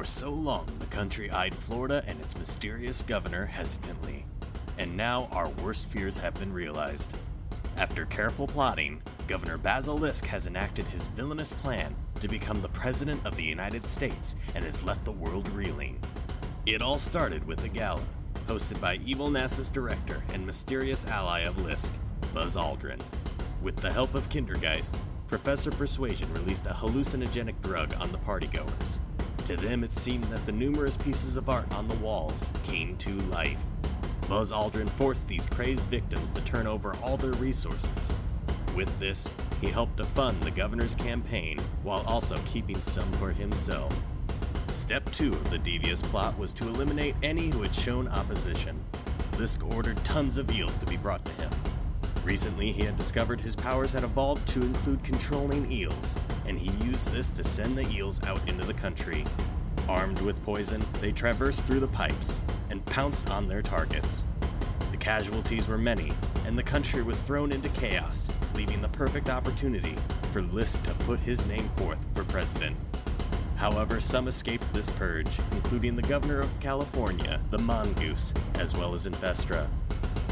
so long, the country eyed Florida and its mysterious governor hesitantly. And now our worst fears have been realized. After careful plotting, Governor Basil Lisk has enacted his villainous plan to become the President of the United States and has left the world reeling. It all started with a gala, hosted by evil NASA's director and mysterious ally of Lisk, Buzz Aldrin. With the help of Kindergeist, Professor Persuasion released a hallucinogenic drug on the partygoers. To them, it seemed that the numerous pieces of art on the walls came to life. Buzz Aldrin forced these crazed victims to turn over all their resources. With this, he helped to fund the governor's campaign while also keeping some for himself. Step 2 of the devious plot was to eliminate any who had shown opposition. Lisk ordered tons of eels to be brought to him. Recently, he had discovered his powers had evolved to include controlling eels, and he used this to send the eels out into the country. Armed with poison, they traversed through the pipes and pounced on their targets. The casualties were many, and the country was thrown into chaos, leaving the perfect opportunity for Lisk to put his name forth for president. However, some escaped this purge, including the governor of California, the mongoose, as well as Investra.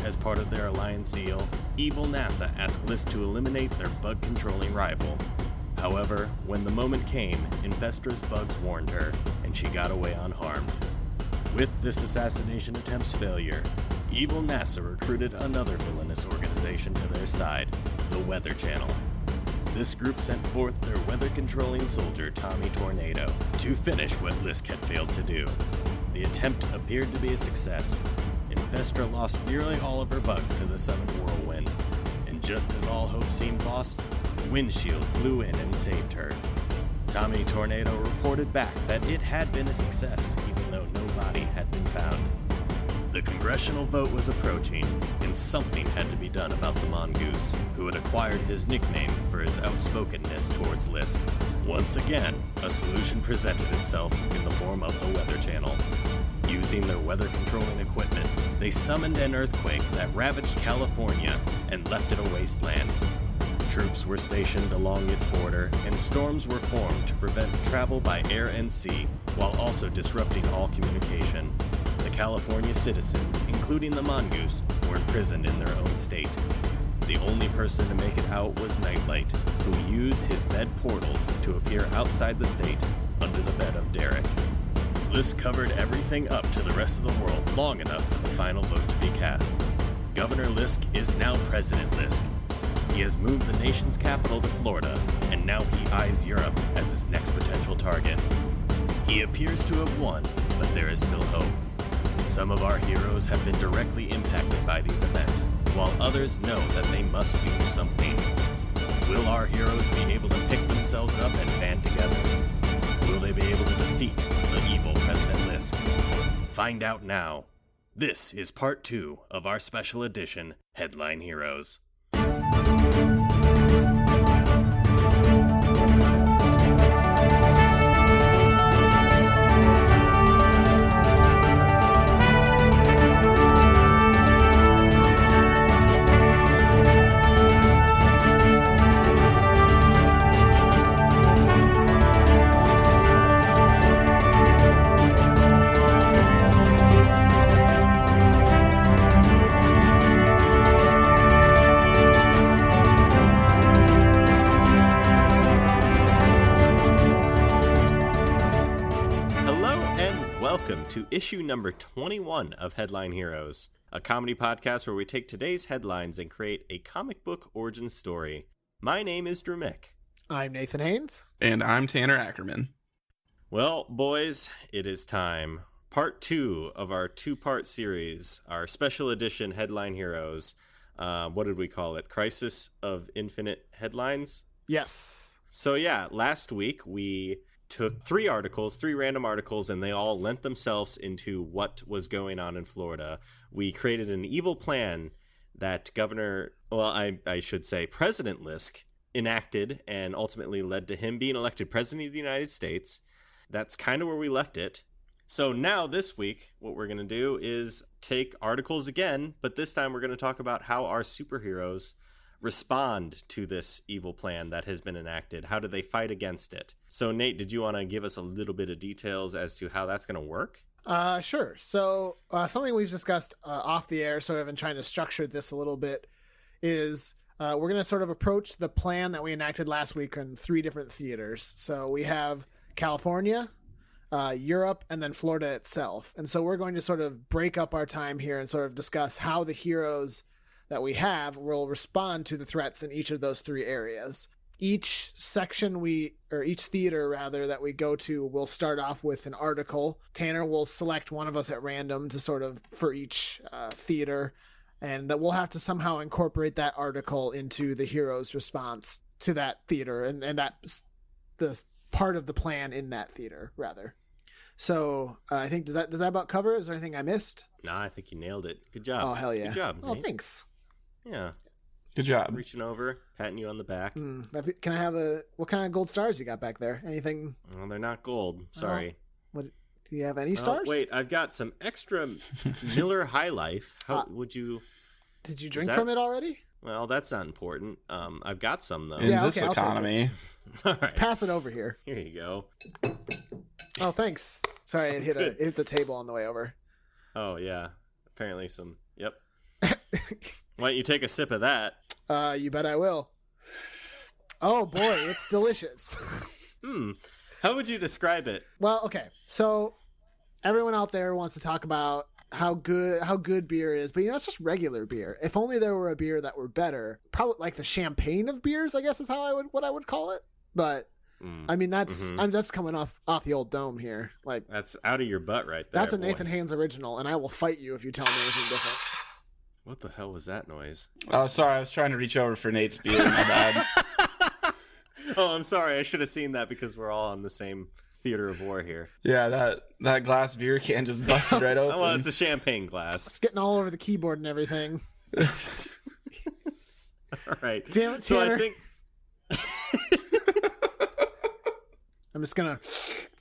As part of their alliance deal, evil NASA asked Lisk to eliminate their bug-controlling rival. However, when the moment came, Investra's bugs warned her, and she got away unharmed. With this assassination attempt's failure, evil NASA recruited another villainous organization to their side, the Weather Channel. This group sent forth their weather-controlling soldier, Tommy Tornado, to finish what Lisk had failed to do. The attempt appeared to be a success. Investra lost nearly all of her bugs to the summoned whirlwind, and just as all hope seemed lost, Windshield flew in and saved her. Tommy Tornado reported back that it had been a success, even though no body had been found. The congressional vote was approaching, and something had to be done about the mongoose, who had acquired his nickname for his outspokenness towards Lisk. Once again, a solution presented itself in the form of the Weather Channel. Using their weather-controlling equipment, they summoned an earthquake that ravaged California and left it a wasteland. Troops were stationed along its border, and storms were formed to prevent travel by air and sea, while also disrupting all communication. The California citizens, including the mongoose, were imprisoned in their own state. The only person to make it out was Nightlight, who used his bed portals to appear outside the state, under the bed of Derek. Lisk covered everything up to the rest of the world long enough for the final vote to be cast. Governor Lisk is now President Lisk. He has moved the nation's capital to Florida, and now he eyes Europe as his next potential target. He appears to have won, but there is still hope. Some of our heroes have been directly impacted by these events, while others know that they must do something. Will our heroes be able to pick themselves up and band together? Will they be able to defeat the evil President Lisk? Find out now. This is part 2 of our special edition Headline Heroes. Welcome to issue number 21 of Headline Heroes, a comedy podcast where we take today's headlines and create a comic book origin story. My name is Drew Mick. I'm Nathan Haynes. And I'm Tanner Ackerman. Well, boys, it is time. Part 2 of our 2-part series, our special edition Headline Heroes. What did we call it? Crisis of Infinite Headlines? Yes. So yeah, last week we took 3 random articles, and they all lent themselves into what was going on in Florida. We created an evil plan that I should say President Lisk enacted and ultimately led to him being elected President of the United States. That's kind of where we left it. So now this week, what we're going to do is take articles again, but this time we're going to talk about how our superheroes respond to this evil plan that has been enacted? How do they fight against it? So, Nate, did you want to give us a little bit of details as to how that's going to work? Sure. So something we've discussed off the air, sort of in trying to structure this a little bit, is we're going to sort of approach the plan that we enacted last week in 3 different theaters. So we have California, Europe, and then Florida itself. And so we're going to sort of break up our time here and sort of discuss how the heroes that we have will respond to the threats in each of those 3 areas. Each section each theater rather that we go to will start off with an article. Tanner will select one of us at random to sort of for each theater, and that we'll have to somehow incorporate that article into the hero's response to that theater, and that's the part of the plan in that theater rather. So I think does that about cover it? Is there anything I missed? Nah, I think you nailed it. Good job. Oh, hell yeah. Good job. Oh, Nate. thanks. Yeah. Good job. Reaching over, patting you on the back. Can I have what kind of gold stars you got back there? Anything? Well, they're not gold. Sorry. What? Do you have any stars? Wait, I've got some extra Miller High Life. How would you? Did you drink from it already? Well, that's not important. I've got some though. In this economy. All right. Pass it over here. Here you go. Oh, thanks. Sorry, it hit the table on the way over. Oh yeah. Apparently some. Yep. Why don't you take a sip of that? You bet I will. Oh boy, it's delicious. How would you describe it? Well, okay. So everyone out there wants to talk about how good beer is, but it's just regular beer. If only there were a beer that were better. Probably like the champagne of beers, I guess is what I would call it. But I mean that's coming off the old dome here. Like that's out of your butt right there. That's a Nathan Haynes original, and I will fight you if you tell me anything different. What the hell was that noise? Oh, sorry. I was trying to reach over for Nate's beer. My bad. Oh, I'm sorry. I should have seen that because we're all on the same theater of war here. Yeah, that glass beer can just busted right open. Well, it's a champagne glass. It's getting all over the keyboard and everything. All right. Damn it, so Tanner. I think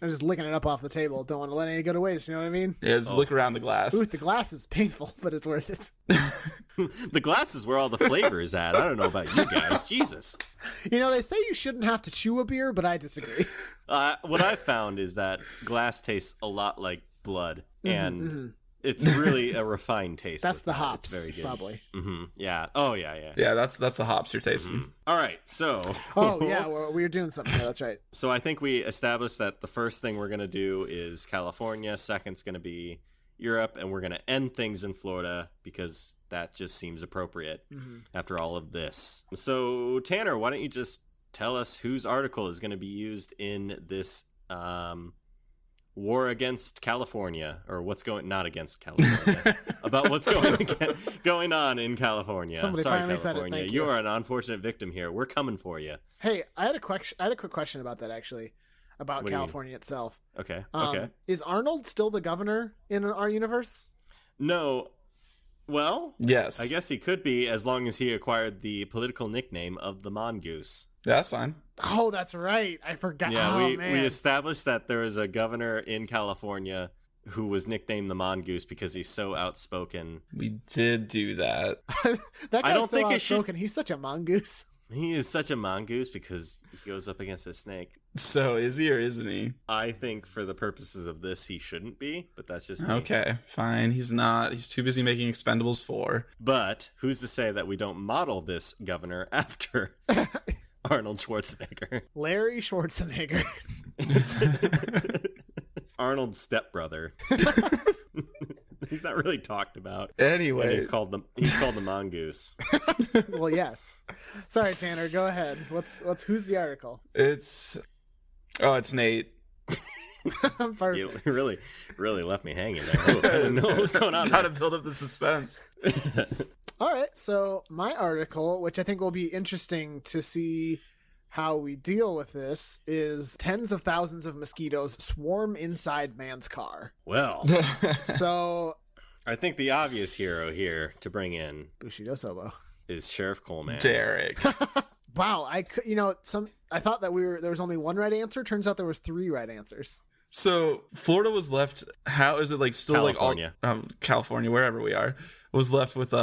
I'm just licking it up off the table. Don't want to let any go to waste. You know what I mean? Yeah, just look around the glass. Ooh, the glass is painful, but it's worth it. the glass is where all the flavor is at. I don't know about you guys. Jesus. You know, they say you shouldn't have to chew a beer, but I disagree. What I've found is that glass tastes a lot like blood, and it's really a refined taste. That's the hops, it's very good. Probably. Yeah. Oh, yeah. Yeah, that's the hops you're tasting. All right, so. Oh yeah, we're doing something here. That's right. So I think we established that the first thing we're gonna do is California. Second's gonna be Europe, and we're gonna end things in Florida because that just seems appropriate after all of this. So Tanner, why don't you just tell us whose article is gonna be used in this war against California, or not against California, about what's going on in California. Somebody Sorry, finally California, said it. Thank you you. are an unfortunate victim here. We're coming for you. Hey, I had a quick question about that actually, about California itself. Okay. Is Arnold still the governor in our universe? No. Well, yes. I guess he could be, as long as he acquired the political nickname of the Mongoose. Yeah, that's fine. Oh, that's right. I forgot. Yeah, we we established that there is a governor in California who was nicknamed the Mongoose because he's so outspoken. We did do that. That guy's I don't so think it outspoken. He's such a mongoose. He is such a mongoose because he goes up against a snake. So is he or isn't he? I think for the purposes of this, he shouldn't be, but that's just me. Okay, fine. He's not. He's too busy making Expendables 4. But who's to say that we don't model this governor after Arnold Schwarzenegger? Larry Schwarzenegger. Arnold's stepbrother. He's not really talked about. Anyway, and he's called the mongoose. Well, yes. Sorry, Tanner. Go ahead. Who's the article? It's Nate. Perfect. You really left me hanging there. Oh, I didn't know what was going on. Trying to build up the suspense. All right. So my article, which I think will be interesting to see how we deal with this, is tens of thousands of mosquitoes swarm inside man's car. Well, so I think the obvious hero here to bring in Bushido Sobo is Sheriff Coleman. Derek. Wow, I thought that there was only one right answer. Turns out there was 3 right answers. So Florida was left. How is it like still California. like all California, wherever we are, was left with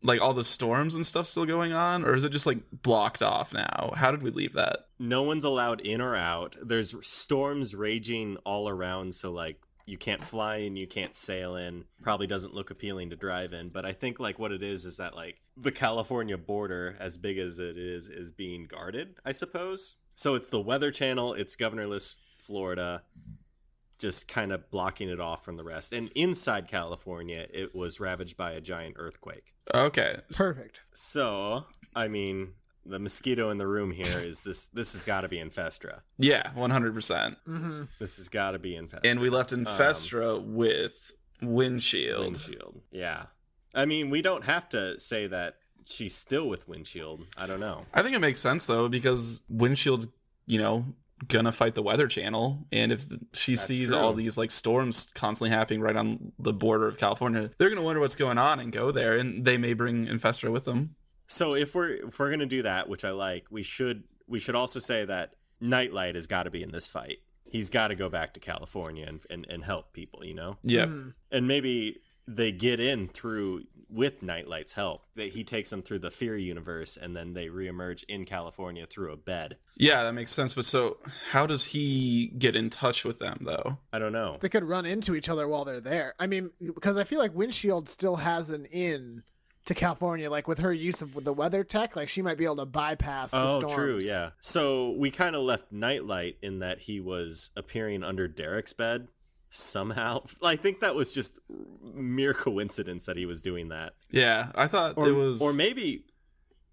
like all the storms and stuff still going on, or is it just like blocked off now? How did we leave that? No one's allowed in or out. There's storms raging all around, so like you can't fly in, you can't sail in. Probably doesn't look appealing to drive in, but I think like what it is that like the California border, as big as it is being guarded, I suppose. So it's the Weather Channel, it's Governor Lisk, Florida, just kind of blocking it off from the rest. And inside California, it was ravaged by a giant earthquake. Okay. Perfect. So, I mean, the mosquito in the room here is this has got to be Infestra. Yeah, 100%. Mm-hmm. This has got to be Infestra. And we left Infestra with Windshield. Windshield. Yeah. I mean, we don't have to say that she's still with Windshield. I don't know. I think it makes sense, though, because Windshield's, gonna fight the Weather Channel, and if she sees all these like storms constantly happening right on the border of California, they're gonna wonder what's going on and go there, and they may bring Infestra with them. So if we're gonna do that, which I like, we should also say that Nightlight has got to be in this fight. He's got to go back to California and help people, Yeah. And maybe they get in through with Nightlight's help. That he takes them through the Fear universe, and then they reemerge in California through a bed. Yeah, that makes sense. But so how does he get in touch with them, though? I don't know. They could run into each other while they're there. I mean, because I feel like Windshield still has an in to California, like with her use of the weather tech, like she might be able to bypass the storms. Oh, true, yeah. So we kind of left Nightlight in that he was appearing under Derek's bed somehow. I think that was just mere coincidence that he was doing that. Yeah, I thought it was... Or maybe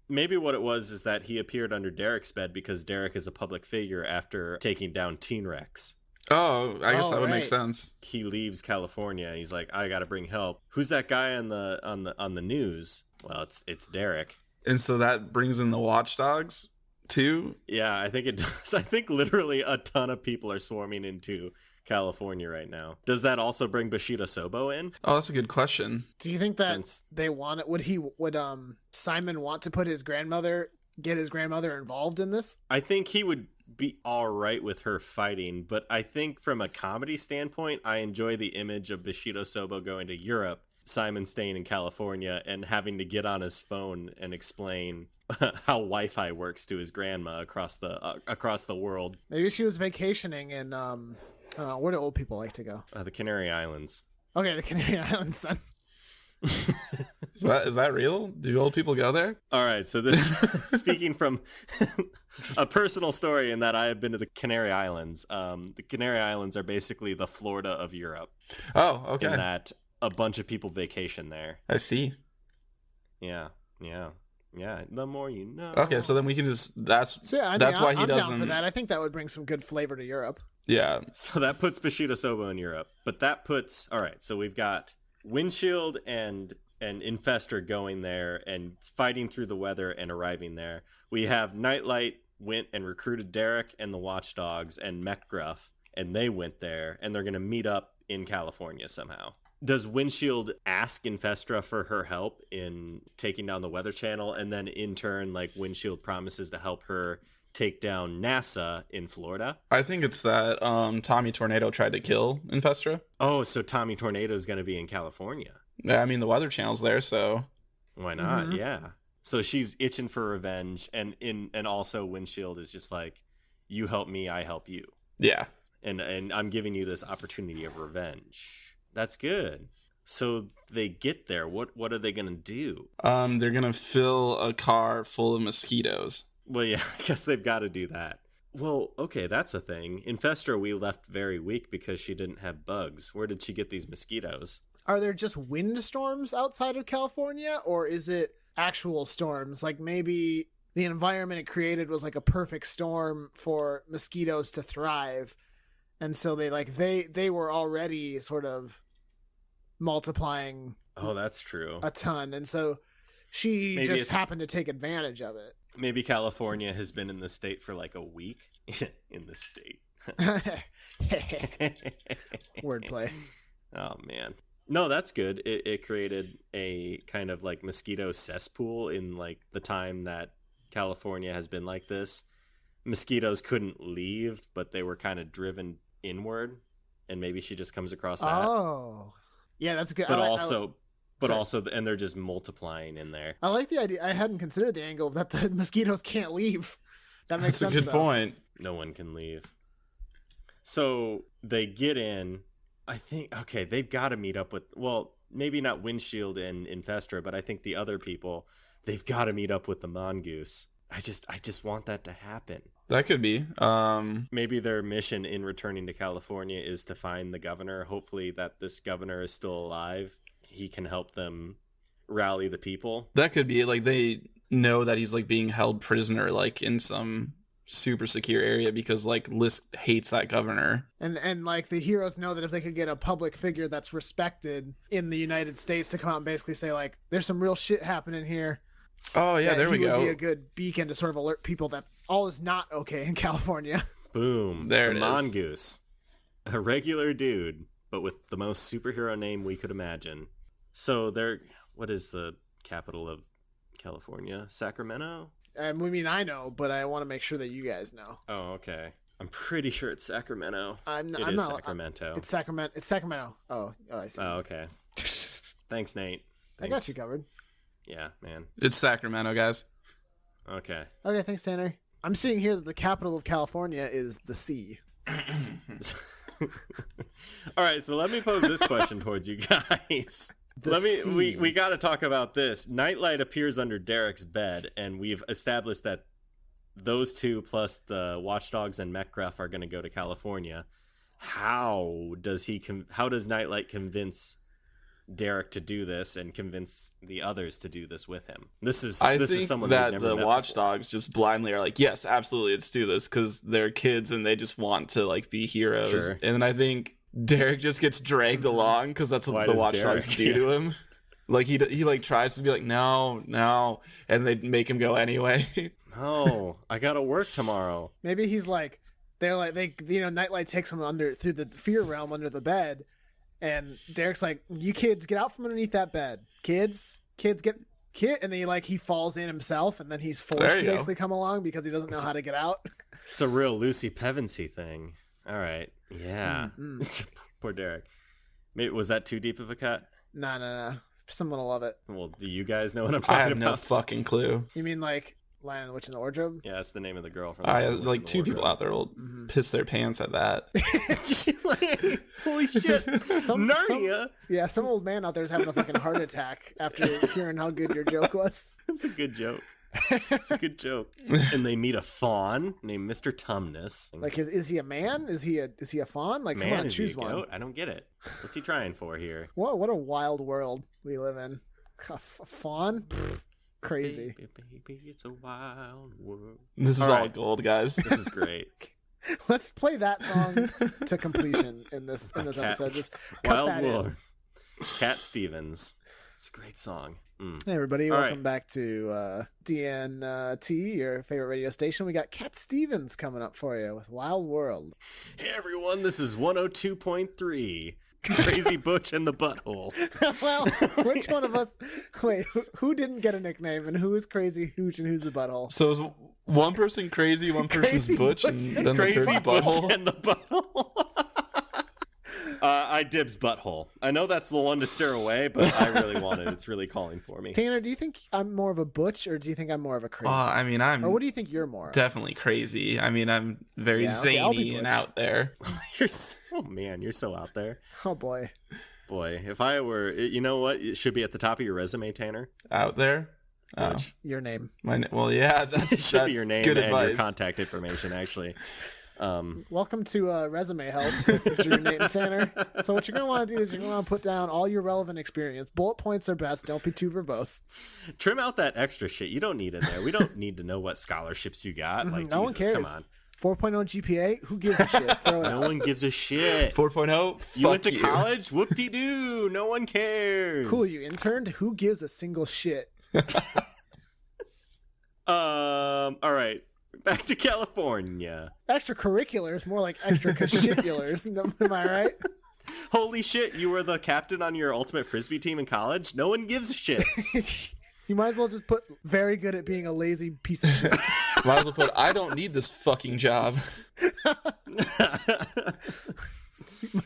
what it was is that he appeared under Derek's bed because Derek is a public figure after taking down Teen Rex. Oh, I guess that would make sense. He leaves California. He's like, I got to bring help. Who's that guy on the news? Well, it's Derek. And so that brings in the Watchdogs too? Yeah, I think it does. I think literally a ton of people are swarming into California right now. Does that also bring Bushido Sobo in? Oh, that's a good question. Do you think that they want it? Would Simon want to get his grandmother involved in this? I think he would be all right with her fighting, but I think from a comedy standpoint, I enjoy the image of Bushido Sobo going to Europe, Simon staying in California, and having to get on his phone and explain how Wi-Fi works to his grandma across the world. Maybe she was vacationing in I don't know, where do old people like to go? The Canary Islands. Okay, the Canary Islands then. Is that real? Do old people go there? All right, so this speaking from a personal story in that I have been to the Canary Islands. The Canary Islands are basically the Florida of Europe. Oh, okay. In that a bunch of people vacation there. I see. Yeah. The more you know. Okay, so then we can just that's why he I'm doesn't. down for that. I think that would bring some good flavor to Europe. Yeah. So that puts Bushido Sobo in Europe, but that puts all right. So we've got Windshield and Infestor going there and fighting through the weather and arriving there. We have Nightlight went and recruited Derek and the Watchdogs and MechGruff, and they went there, and they're going to meet up in California somehow. Does Windshield ask Infestra for her help in taking down the Weather Channel, and then in turn, like, Windshield promises to help her take down NASA in Florida? I think it's that Tommy Tornado tried to kill Infestra. Oh, so Tommy Tornado is going to be in California. Yeah, I mean, the Weather Channel's there, so... Why not? Mm-hmm. Yeah. So she's itching for revenge, and also Windshield is just like, you help me, I help you. Yeah. And I'm giving you this opportunity of revenge. That's good. So they get there. What are they going to do? They're going to fill a car full of mosquitoes. Well, yeah, I guess they've got to do that. Well, okay, that's a thing. Infestra we left very weak because she didn't have bugs. Where did she get these mosquitoes? Are there just windstorms outside of California, or is it actual storms? Like maybe the environment it created was like a perfect storm for mosquitoes to thrive. And so they were already sort multiplying. Oh, that's true. A ton. And so she maybe just happened to take advantage of it. Maybe California has been in the state for like a week. In the state. Wordplay. Oh, man. No, that's good. It created a kind of like mosquito cesspool in like the time that California has been like this. Mosquitoes couldn't leave, but they were kind of driven inward, and maybe she just comes across that. Oh, yeah, that's good. But also, But also, and they're just multiplying in there. I like the idea. I hadn't considered the angle that the mosquitoes can't leave. That makes sense. That's a good point. No one can leave. So they get in. I think, okay, they've got to meet up with, well, maybe not Windshield and Infestor, but I think the other people, they've got to meet up with the Mongoose. I just want that to happen. That could be. Maybe their mission in returning to California is to find the governor. Hopefully that this governor is still alive. He can help them rally the people. That could be. Like, they know that he's, like, being held prisoner, like, in some super secure area because, like, Lisk hates that governor. And like, the heroes know that if they could get a public figure that's respected in the United States to come out and basically say, like, there's some real shit happening here. Oh, yeah, there we go. He would be a good beacon to sort of alert people that all is not okay in California. Boom. There it is. Mongoose. A regular dude, but with the most superhero name we could imagine. So what is the capital of California? Sacramento? I mean, I know, but I want to make sure that you guys know. Oh, okay. I'm pretty sure it's Sacramento. It is Sacramento. It's Sacramento. It's Sacramento. Oh, I see. Oh, okay. Thanks, Nate. Thanks. I got you covered. Yeah, man. It's Sacramento, guys. Okay. Okay, thanks, Tanner. I'm seeing here that the capital of California is the sea. All right, so let me pose this question towards you guys. We got to talk about this. Nightlight appears under Derek's bed, and we've established that those two plus the Watchdogs and Mechgruff are going to go to California. How does Nightlight convince Derek to do this and convince the others to do this with him? This is someone that never the met Watchdogs just blindly are like, yes, absolutely, let's do this because they're kids and they just want to like be heroes. Sure. And then I think Derek just gets dragged along because that's what the Watchdogs do to him. Like he like tries to be like no, and they make him go anyway. Oh, I gotta work tomorrow. Maybe he's like, Nightlight takes him through the fear realm under the bed. And Derek's like, you kids, get out from underneath that bed. Kids, get. And then he falls in himself, and then he's forced to basically come along because he doesn't know how to get out. It's a real Lucy Pevensey thing. All right. Yeah. Poor Derek. Maybe, was that too deep of a cut? No. Someone will love it. Well, do you guys know what I'm talking about? I have no fucking clue. You mean like Lion and the Witch in the Wardrobe? Yeah, that's the name of the girl from like two people out there will piss their pants at that. Holy shit. Narnia. Some old man out there is having a fucking heart attack after hearing how good your joke was. It's a good joke. It's a good joke. And they meet a fawn named Mr. Tumnus. Like, is he a man? Is he a fawn? Like, man, come on, choose one. I don't get it. What's he trying for here? What a wild world we live in. A fawn? Pfft, crazy. Baby, it's a wild world. This is all gold, guys. This is great. Let's play that song to completion in this episode. Just Wild World. Cat Stevens. It's a great song. Hey everybody, welcome back to DNT, your favorite radio station. We got Cat Stevens coming up for you with Wild World. Hey everyone, this is 102.3. Crazy Butch and the Butthole. Well, which one of us? Wait, who didn't get a nickname, and who is Crazy Hooch and who's the Butthole? So is one person crazy, one person's Butch, and then the third's Butthole? And the Butthole. I dibs Butthole. I know that's the one to steer away, but I really want it. It's really calling for me. Tanner, do you think I'm more of a Butch, or do you think I'm more of a crazy? I mean, or what do you think you're more? Definitely crazy. I mean, I'm very zany and out there. You're so out there. Oh boy. Boy, if I were, you know what? It should be at the top of your resume, Tanner. Out there. Butch. Your name. Well, yeah, it should be your name and your contact information, actually. Welcome to Resume Help with Drew, Nate, and Tanner. So what you're going to want to do is you're going to want to put down all your relevant experience. Bullet points are best. Don't be too verbose. Trim out that extra shit you don't need in there. We don't need to know what scholarships you got. Like, no Jesus, one cares. Come on. 4.0 GPA? Who gives a shit? Throw it out. No one gives a shit. 4.0? You went to college? Whoop-de-doo. No one cares. Cool, you interned? Who gives a single shit? All right. Back to California. Extracurriculars, more like extracurriculars. Am I right? Holy shit, you were the captain on your ultimate frisbee team in college? No one gives a shit. You might as well just put very good at being a lazy piece of shit. Might as well put, I don't need this fucking job.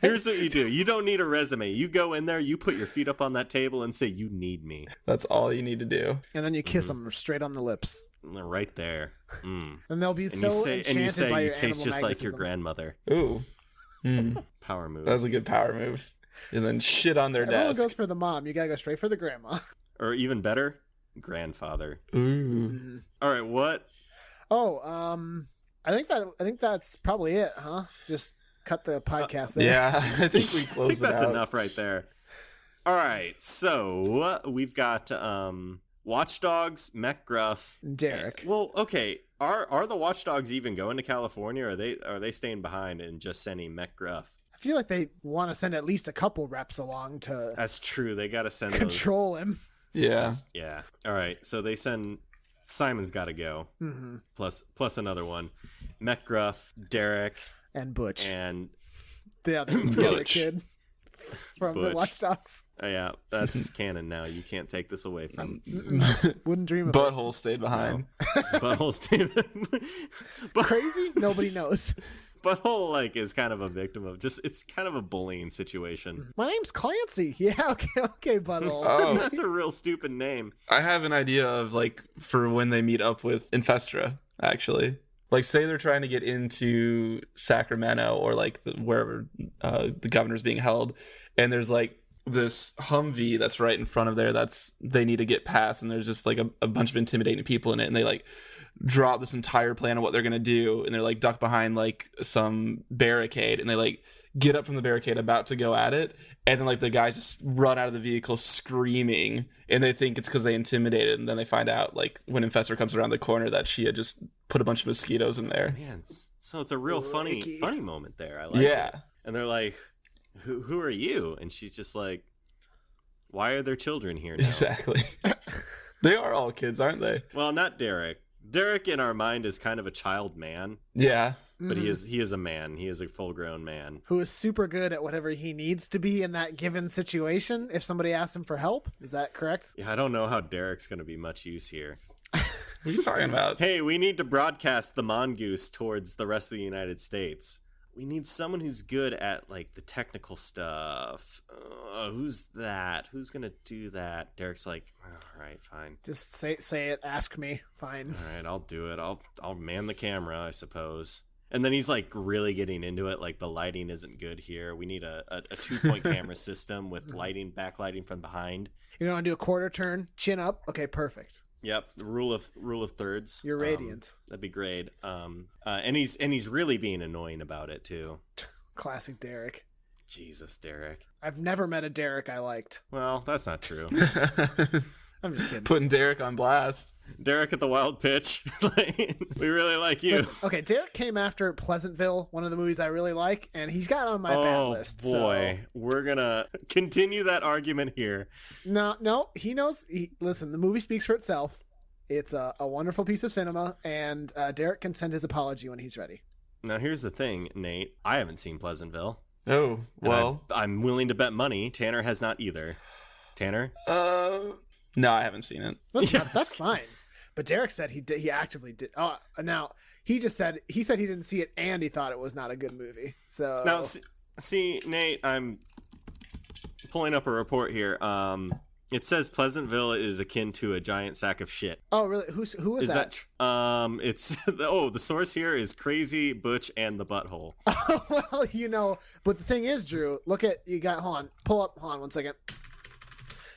Here's what you do. You don't need a resume. You go in there, you put your feet up on that table and say, you need me. That's all you need to do. And then you kiss them straight on the lips. Right there. And they'll be And so enchanted you say by you your taste just like your magnetism. grandmother. Ooh. Power move. That was a good power move. And then shit on their Everyone desk. goes for the mom. You gotta go straight for the grandma. Or even better, grandfather. Ooh. All right, what? Oh, I think that's probably it, huh? Just cut the podcast there. Yeah, I think we I think closed it that's out. enough right there. All right, so we've got Watchdogs, McGruff, Derek. Well, okay. Are the Watchdogs even going to California, or are they staying behind and just sending McGruff? I feel like they want to send at least a couple reps along to That's true. They got to send control him. Yeah. those. Yeah. All right. So they send Simon's got to go. Mm-hmm. Plus another one. McGruff, Derek, And Butch. and the other kid from the Butch. Watchdogs. Yeah, that's canon now. You can't take this away from Wouldn't dream of it. Butthole stayed behind. Butthole. Crazy? Nobody knows. Butthole is kind of a victim of it's kind of a bullying situation. My name's Clancy. Yeah, okay, Butthole. Oh, That's a real stupid name. I have an idea of for when they meet up with Infestra, actually. Say they're trying to get into Sacramento or wherever the governor's being held, and there's this Humvee that's right in front of there they need to get past, and there's just a bunch of intimidating people in it, and they drop this entire plan of what they're gonna do, and they're ducked behind some barricade, and they get up from the barricade about to go at it, and then the guys just run out of the vehicle screaming, and they think it's because they intimidated, and then they find out when Infestor comes around the corner that she had just put a bunch of mosquitoes in there. Man, so it's a real funny moment there. I like Yeah. it. And they're like, who are you? And she's just like, why are there children here now? Exactly. They are all kids, aren't they? Well, not Derek. Derek in our mind is kind of a child man, Yeah. but he is a man. He is a full-grown man. Who is super good at whatever he needs to be in that given situation if somebody asks him for help. Is that correct? Yeah, I don't know how Derek's going to be much use here. What are you talking about? Hey, we need to broadcast the mongoose towards the rest of the United States. We need someone who's good at the technical stuff. Who's that? Who's gonna do that? Derek's like, all right, fine. Just say it. Ask me. Fine. All right, I'll do it. I'll man the camera, I suppose. And then he's really getting into it. The lighting isn't good here. We need a 2-point camera system with backlighting from behind. You want to do a quarter turn, chin up? Okay, perfect. Yep, the rule of thirds. You're radiant. That'd be great. And he's really being annoying about it too. Classic Derek. Jesus, Derek. I've never met a Derek I liked. Well, that's not true. I'm just kidding. Putting Derek on blast. Derek at the wild pitch. We really like you. Listen, okay, Derek came after Pleasantville, one of the movies I really like, and he's got on my bad list. Boy, we're gonna continue that argument here. No, he knows. Listen, the movie speaks for itself. It's a wonderful piece of cinema, and Derek can send his apology when he's ready. Now, here's the thing, Nate. I haven't seen Pleasantville. Oh, well. I'm willing to bet money Tanner has not either. Tanner? No, I haven't seen it. That's fine. But Derek said he did. He actively did. Now he said he didn't see it and he thought it was not a good movie. So now, see, Nate, I'm pulling up a report here. It says Pleasantville is akin to a giant sack of shit. Oh, really? Who was that? It's the source here is Crazy Butch and the Butthole. Well, but the thing is, Drew, hold on, hold on 1 second.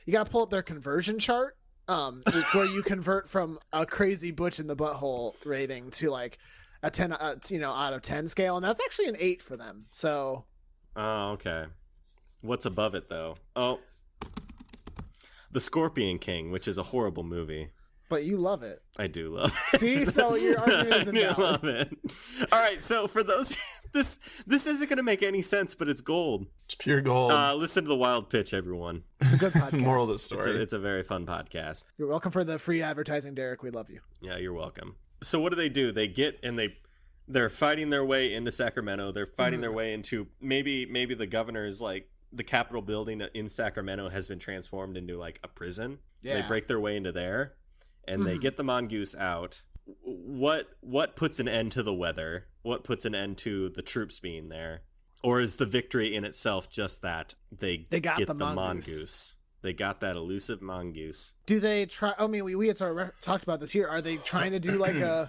You got to pull up their conversion chart, where you convert from a Crazy Butch in the Butthole rating to a 10, out of 10 scale, and that's actually an 8 for them. So. Oh, okay. What's above it though? Oh. The Scorpion King, which is a horrible movie. But you love it. I do love it. See, so your argument is invalid. I love it. All right, so for those, this isn't going to make any sense, but it's gold. It's pure gold. Listen to the wild pitch, everyone. It's a good podcast. Moral of the story. It's a very fun podcast. You're welcome for the free advertising, Derek. We love you. Yeah, you're welcome. So what do? They get and they're fighting their way into Sacramento. They're fighting their way into maybe the governor's the Capitol building in Sacramento has been transformed into a prison. Yeah. They break their way into there, and they get the mongoose out. What puts an end to the weather? What puts an end to the troops being there? Or is the victory in itself just that they got get the the mongoose? mongoose? They got that elusive mongoose. Do they try? I mean, we had sort of talked about this here. Are they trying to do like a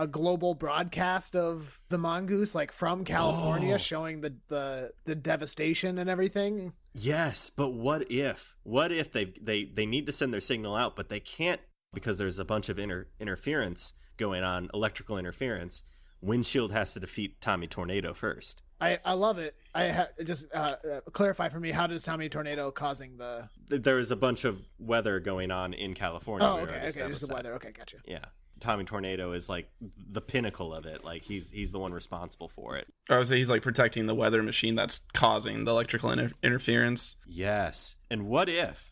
global broadcast of the mongoose, like from California, showing the devastation and everything? Yes, but what if they need to send their signal out, but they can't because there's a bunch of interference going on, electrical interference. Windshield has to defeat Tommy Tornado first. I love it. Just clarify for me, how does Tommy Tornado causing the... There's a bunch of weather going on in California. Oh, okay, just the weather. Okay, gotcha. Yeah. Tommy Tornado is like the pinnacle of it. Like he's the one responsible for it. I would say he's like protecting the weather machine that's causing the electrical interference. Yes. And what if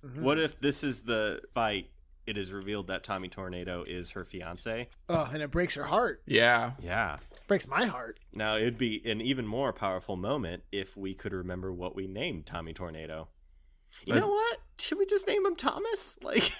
this is the fight? It is revealed that Tommy Tornado is her fiance. Oh, and it breaks your heart. Yeah. Yeah. Breaks my heart. Now, it'd be an even more powerful moment if we could remember what we named Tommy Tornado. You know what? Should we just name him Thomas? Like,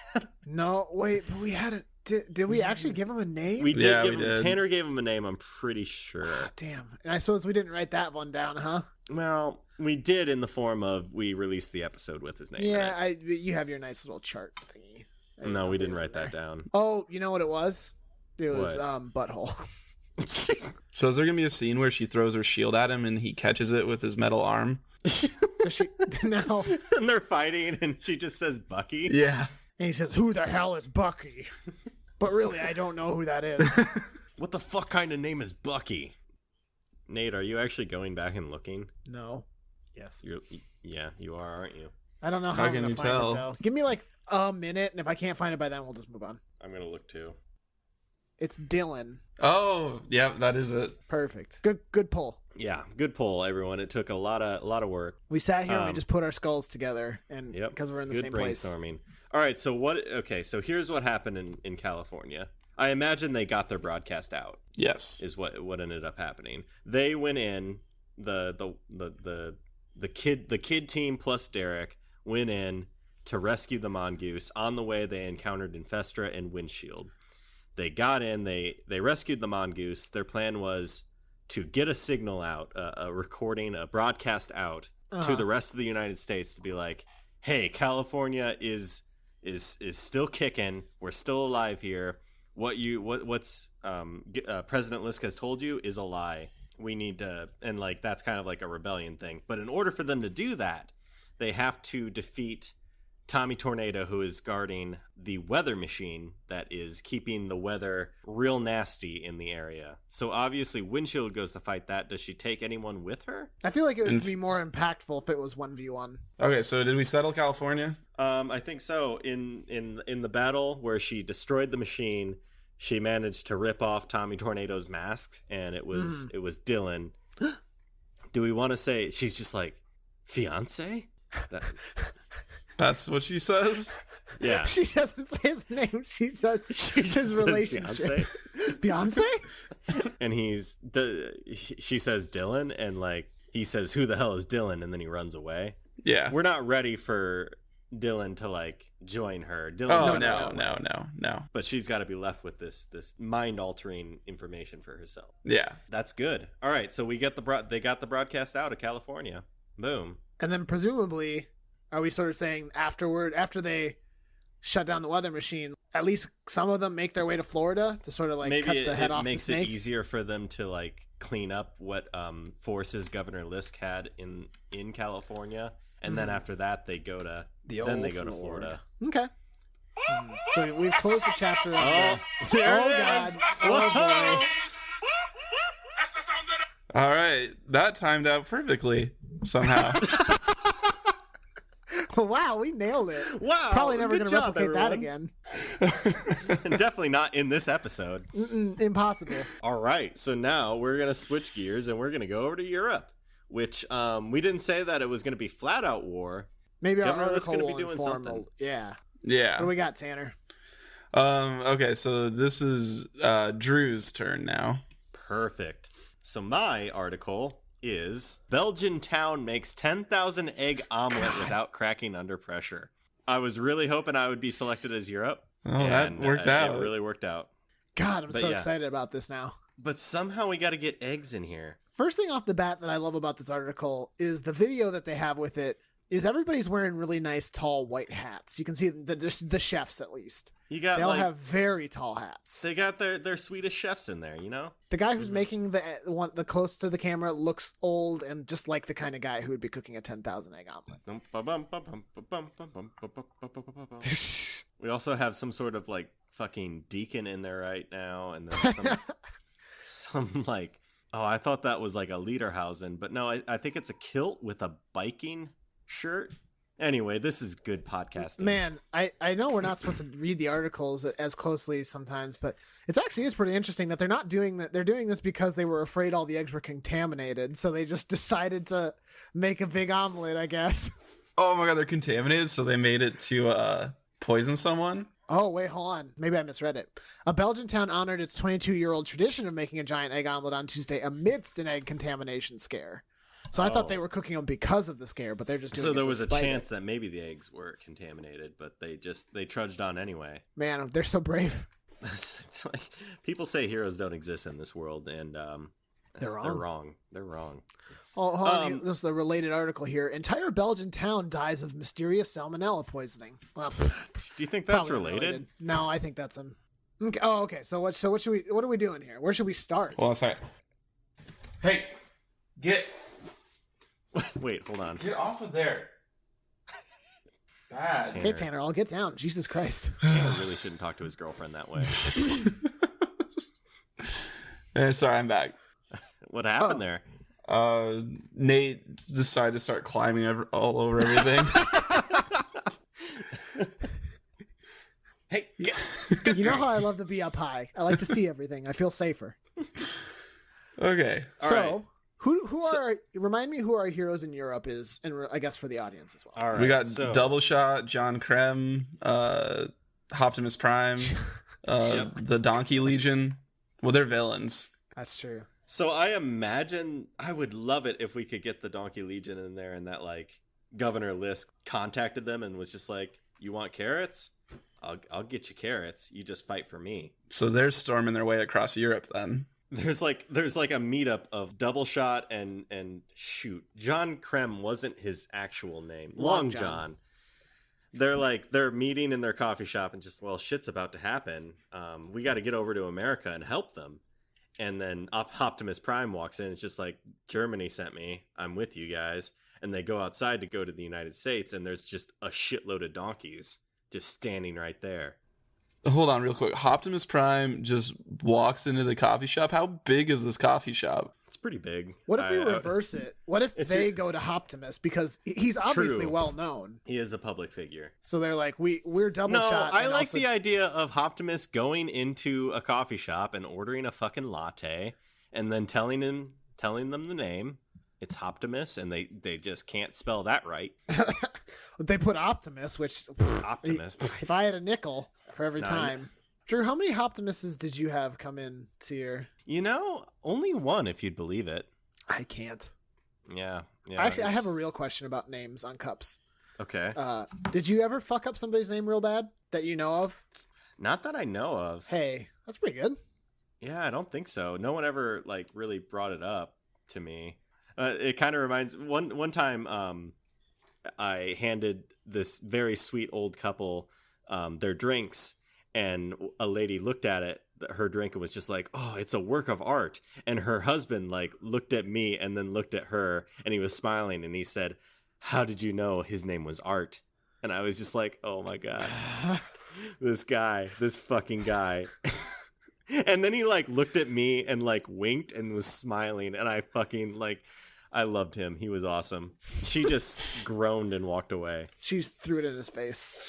no, wait, but we had did we actually give him a name? We did give him. Tanner gave him a name, I'm pretty sure. Damn. And I suppose we didn't write that one down, huh? Well, we did in the form of we released the episode with his name. Yeah, you have your nice little chart thingy. No, we didn't write that down. Oh, you know what it was? It was butthole. So is there gonna be a scene where she throws her shield at him and he catches it with his metal arm? No. And they're fighting and she just says Bucky. Yeah. And he says, "Who the hell is Bucky?" But really, I don't know who that is. What the fuck kind of name is Bucky? Nate, are you actually going back and looking? No. Yes. Yeah, you are, aren't you? I don't know how I'm gonna find it though. Give me like a minute, and if I can't find it by then, we'll just move on. I'm gonna look too. It's Dylan. Oh, yeah, that is it. Perfect. Good pull. Yeah, good pull, everyone. It took a lot of work. We sat here and we just put our skulls together, and because we're in the same place. Good brainstorming. All right, so so here's what happened in California. I imagine they got their broadcast out. Yes, is what ended up happening. They went in the kid team plus Derek went in to rescue the mongoose. On the way, they encountered Infestra and Windshield. They got in, they rescued the mongoose. Their plan was to get a signal out, a recording, a broadcast out to the rest of the United States to be like, hey, California is still kicking. We're still alive here. What's President Lisk has told you is a lie. We need to, and like that's kind of like a rebellion thing. But in order for them to do that, they have to defeat Tommy Tornado, who is guarding the weather machine that is keeping the weather real nasty in the area. So obviously Windshield goes to fight that. Does she take anyone with her? I feel like it would be more impactful if it was 1v1. Okay, so did we settle California? I think so. In the battle where she destroyed the machine, she managed to rip off Tommy Tornado's masks, and it was Dylan. Do we want to say she's just like fiance? That's what she says? Yeah. She doesn't say his name. She says his relationship. Fiance? And she says Dylan, and like he says, who the hell is Dylan? And then he runs away. Yeah. We're not ready for Dylan to like join her. No. But she's got to be left with this mind-altering information for herself. Yeah. That's good. All right, so they got the broadcast out of California. Boom. And then presumably, are we sort of saying after they shut down the weather machine, at least some of them make their way to Florida to sort of like cut the head off the snake? Makes it easier for them to like clean up what forces Governor Lisk had in California, and then after that they go to Florida. Okay. So we've closed the chapter. God! Oh boy! All right, that timed out perfectly somehow. Wow, we nailed it. Wow, probably never going to replicate everyone. that again. And definitely not in this episode. Impossible. All right, so now we're going to switch gears and we're going to go over to Europe, which we didn't say that it was going to be flat out war. Maybe Governor our Lisk article going to be doing something. Yeah. Yeah. What do we got, Tanner? Okay, so this is Drew's turn now. Perfect. So my article is Belgian town makes 10,000 egg omelet without cracking under pressure. I was really hoping I would be selected as Europe. Oh, that worked out. It really worked out. God, I'm so excited about this now. But somehow we got to get eggs in here. First thing off the bat that I love about this article is the video that they have with it is everybody's wearing really nice tall white hats. You can see the chefs at least. They all have very tall hats. They got their Swedish chefs in there, you know? The guy who's making the close to the camera looks old and just like the kind of guy who would be cooking a 10,000 egg omelet. We also have some sort of like fucking deacon in there right now, and then some like, oh, I thought that was like a Lederhausen, but no, I think it's a kilt with a biking shirt. Anyway, this is good podcasting. Man, I know we're not supposed to read the articles as closely sometimes, but it actually is pretty interesting that they're not doing that. They're doing this because they were afraid all the eggs were contaminated, so they just decided to make a big omelet, I guess. Oh my god, they're contaminated, so they made it to poison someone? Oh, wait, hold on. Maybe I misread it. A Belgian town honored its 22-year-old tradition of making a giant egg omelet on Tuesday amidst an egg contamination scare. So I thought they were cooking them because of the scare, but they're just doing it. So there was a chance that maybe the eggs were contaminated, but they trudged on anyway. Man, they're so brave. It's like, people say heroes don't exist in this world, and they're wrong. They're wrong. Oh, hold on. This is the related article here. Entire Belgian town dies of mysterious salmonella poisoning. Well, do you think that's related? No, I think that's okay. Oh, okay. So what are we doing here? Where should we start? Well, sorry. Hey, Wait, hold on. Get off of there. Bad. Okay, Tanner, I'll get down. Jesus Christ. Tanner really shouldn't talk to his girlfriend that way. Sorry, I'm back. What happened there? Nate decided to start climbing all over everything. Hey, you know how I love to be up high. I like to see everything. I feel safer. Okay. So, remind me who our heroes in Europe is, and I guess for the audience as well. All right. We got Double Shot, John Krem, Optimus Prime, the Donkey Legion. Well, they're villains. That's true. So I imagine I would love it if we could get the Donkey Legion in there, and that like Governor Lisk contacted them and was just like, "You want carrots? I'll get you carrots. You just fight for me." So they're storming their way across Europe then. There's like a meetup of Double Shot and shoot, John Krem wasn't his actual name. Long John. They're meeting in their coffee shop and just, well, shit's about to happen. We got to get over to America and help them. And then Optimus Prime walks in. It's just like, Germany sent me. I'm with you guys. And they go outside to go to the United States, and there's just a shitload of donkeys just standing right there. Hold on real quick. Optimus Prime just walks into the coffee shop. How big is this coffee shop? It's pretty big. What if we reverse it? What if they go to Optimus? Because he's obviously well known. He is a public figure. So they're like, we're Double Shot. No, I like the idea of Optimus going into a coffee shop and ordering a fucking latte and then telling them the name. It's Optimus, and they just can't spell that right. They put Optimus, which Optimus. If I had a nickel for every time. Drew, how many Optimuses did you have come in to your... Only one, if you'd believe it. I can't. Yeah. Actually, I have a real question about names on cups. Okay. Did you ever fuck up somebody's name real bad that you know of? Not that I know of. Hey, that's pretty good. Yeah, I don't think so. No one ever really brought it up to me. It kind of reminds one time I handed this very sweet old couple their drinks, and a lady looked at it, her drink, and was just like, "Oh, it's a work of art." And her husband looked at me and then looked at her, and he was smiling, and he said, "How did you know his name was Art?" And I was just like, "Oh my god, this fucking guy." And then he looked at me and winked and was smiling, and I fucking I loved him. He was awesome. She just groaned and walked away. She threw it in his face.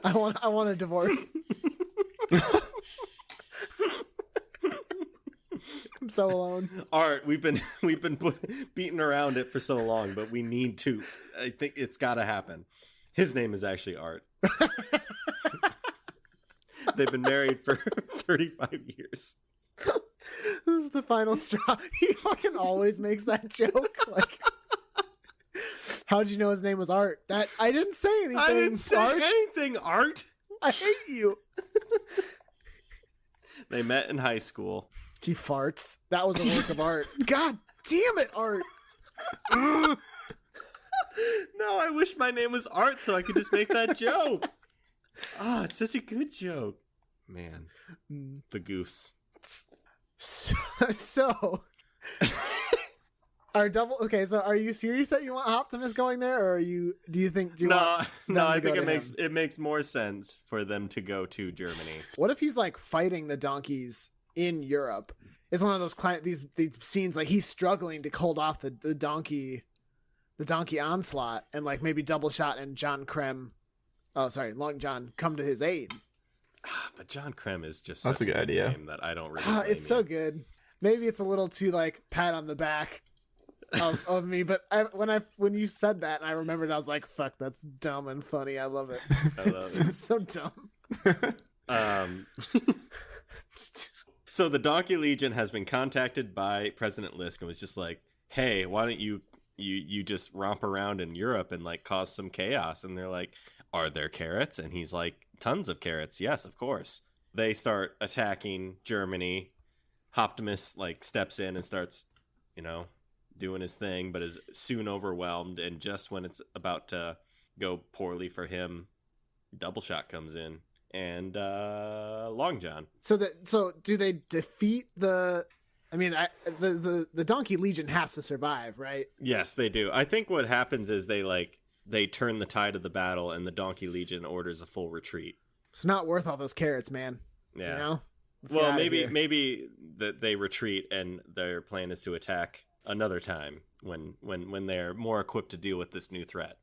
I want a divorce. I'm so alone. Art, we've been beating around it for so long, but we need to. I think it's got to happen. His name is actually Art. They've been married for 35 years. This is the final straw. He fucking always makes that joke. How'd you know his name was Art? That I didn't say anything. I didn't say anything, Art. I hate you. They met in high school. He farts. That was a work of art. God damn it, Art. No, I wish my name was Art so I could just make that joke. Oh, it's such a good joke. Man, the goofs. So are you serious that you want Optimus going there, or do you think I think it makes more sense for them to go to Germany. What if he's like fighting the donkeys in Europe? It's one of those these scenes like he's struggling to hold off the donkey onslaught, and like maybe Double Shot and Long John come to his aid. But John Krem is just that's a good idea. Name that I don't really. It's so good. Maybe it's a little too like pat on the back of me, but when you said that, and I remembered, I was like, "Fuck, that's dumb and funny." I love it. It's so dumb. So the Donkey Legion has been contacted by President Lisk and was just like, "Hey, why don't you just romp around in Europe and like cause some chaos?" And they're like, "Are there carrots?" And he's like, "Tons of carrots. Yes, of course." They start attacking Germany. Optimus like steps in and starts, doing his thing, but is soon overwhelmed. And just when it's about to go poorly for him, Double Shot comes in and Long John. So do they defeat the? I mean, the Donkey Legion has to survive, right? Yes, they do. I think what happens is they turn the tide of the battle, and the Donkey Legion orders a full retreat. It's not worth all those carrots, man. Yeah. Well, maybe that they retreat, and their plan is to attack another time when they're more equipped to deal with this new threat.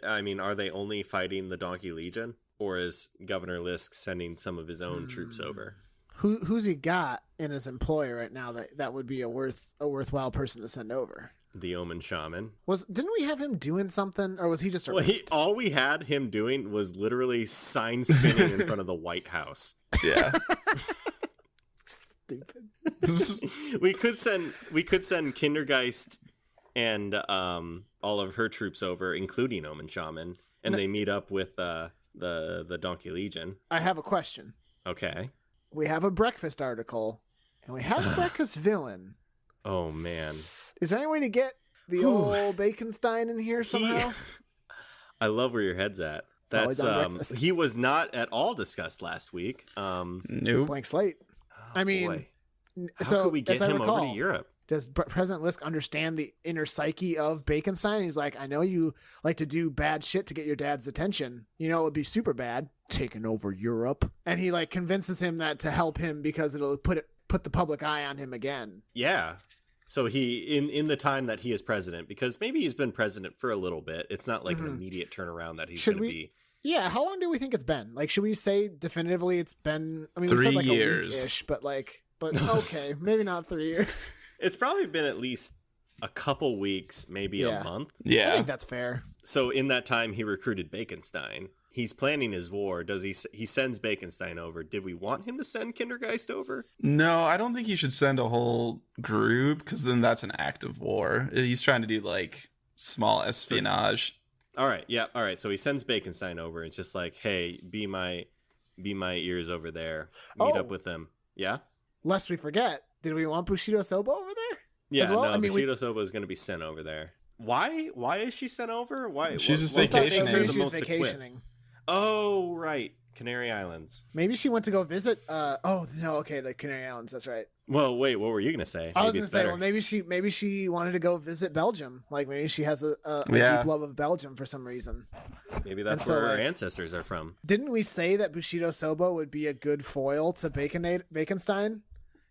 Are they only fighting the Donkey Legion, or is Governor Lisk sending some of his own troops over? Who's he got in his employ right now that would be a worthwhile person to send over? The Omen Shaman. Didn't we have him doing something, or was he just all we had him doing was literally sign spinning in front of the White House. Yeah. Stupid. we could send Kindergeist and all of her troops over, including Omen Shaman, and they meet up with the Donkey Legion. I have a question. Okay. We have a breakfast article, and we have a breakfast villain. Oh man. Is there any way to get the old Baconstein in here somehow? I love where your head's at. That's he was not at all discussed last week. Nope. Blank slate. How could we get him over to Europe? Does President Lisk understand the inner psyche of Baconstein? He's like, I know you like to do bad shit to get your dad's attention. It would be super bad, taking over Europe. And he like convinces him that to help him because it'll put the public eye on him again. Yeah. So he in the time that he is president, because maybe he's been president for a little bit. It's not like an immediate turnaround that he's going to be. Yeah. How long do we think it's been? Like, should we say definitively it's been? I mean, 3 we said like years. A week-ish, but okay, maybe not 3 years. It's probably been at least a couple weeks, maybe a month. Yeah, I think that's fair. So in that time, he recruited Baconstein. He's planning his war. He sends Baconstein over. Did we want him to send Kindergeist over? No, I don't think he should send a whole group, because then that's an act of war. He's trying to do like small espionage. All right, yeah, all right. So he sends Baconstein over. It's just like, hey, be my ears over there. Meet up with them. Yeah. Lest we forget, did we want Bushido Soba over there? Yeah, no, Bushido Soba is going to be sent over there. Why is she sent over? Why? She's just vacationing. Maybe she was vacationing. Oh, right. Canary Islands. Maybe she went to go visit. The Canary Islands. That's right. Well, wait. What were you gonna say? I was gonna say, well, maybe she wanted to go visit Belgium. Like maybe she has a deep love of Belgium for some reason. Maybe that's where our ancestors are from. Didn't we say that Bushido Soba would be a good foil to Baconstein?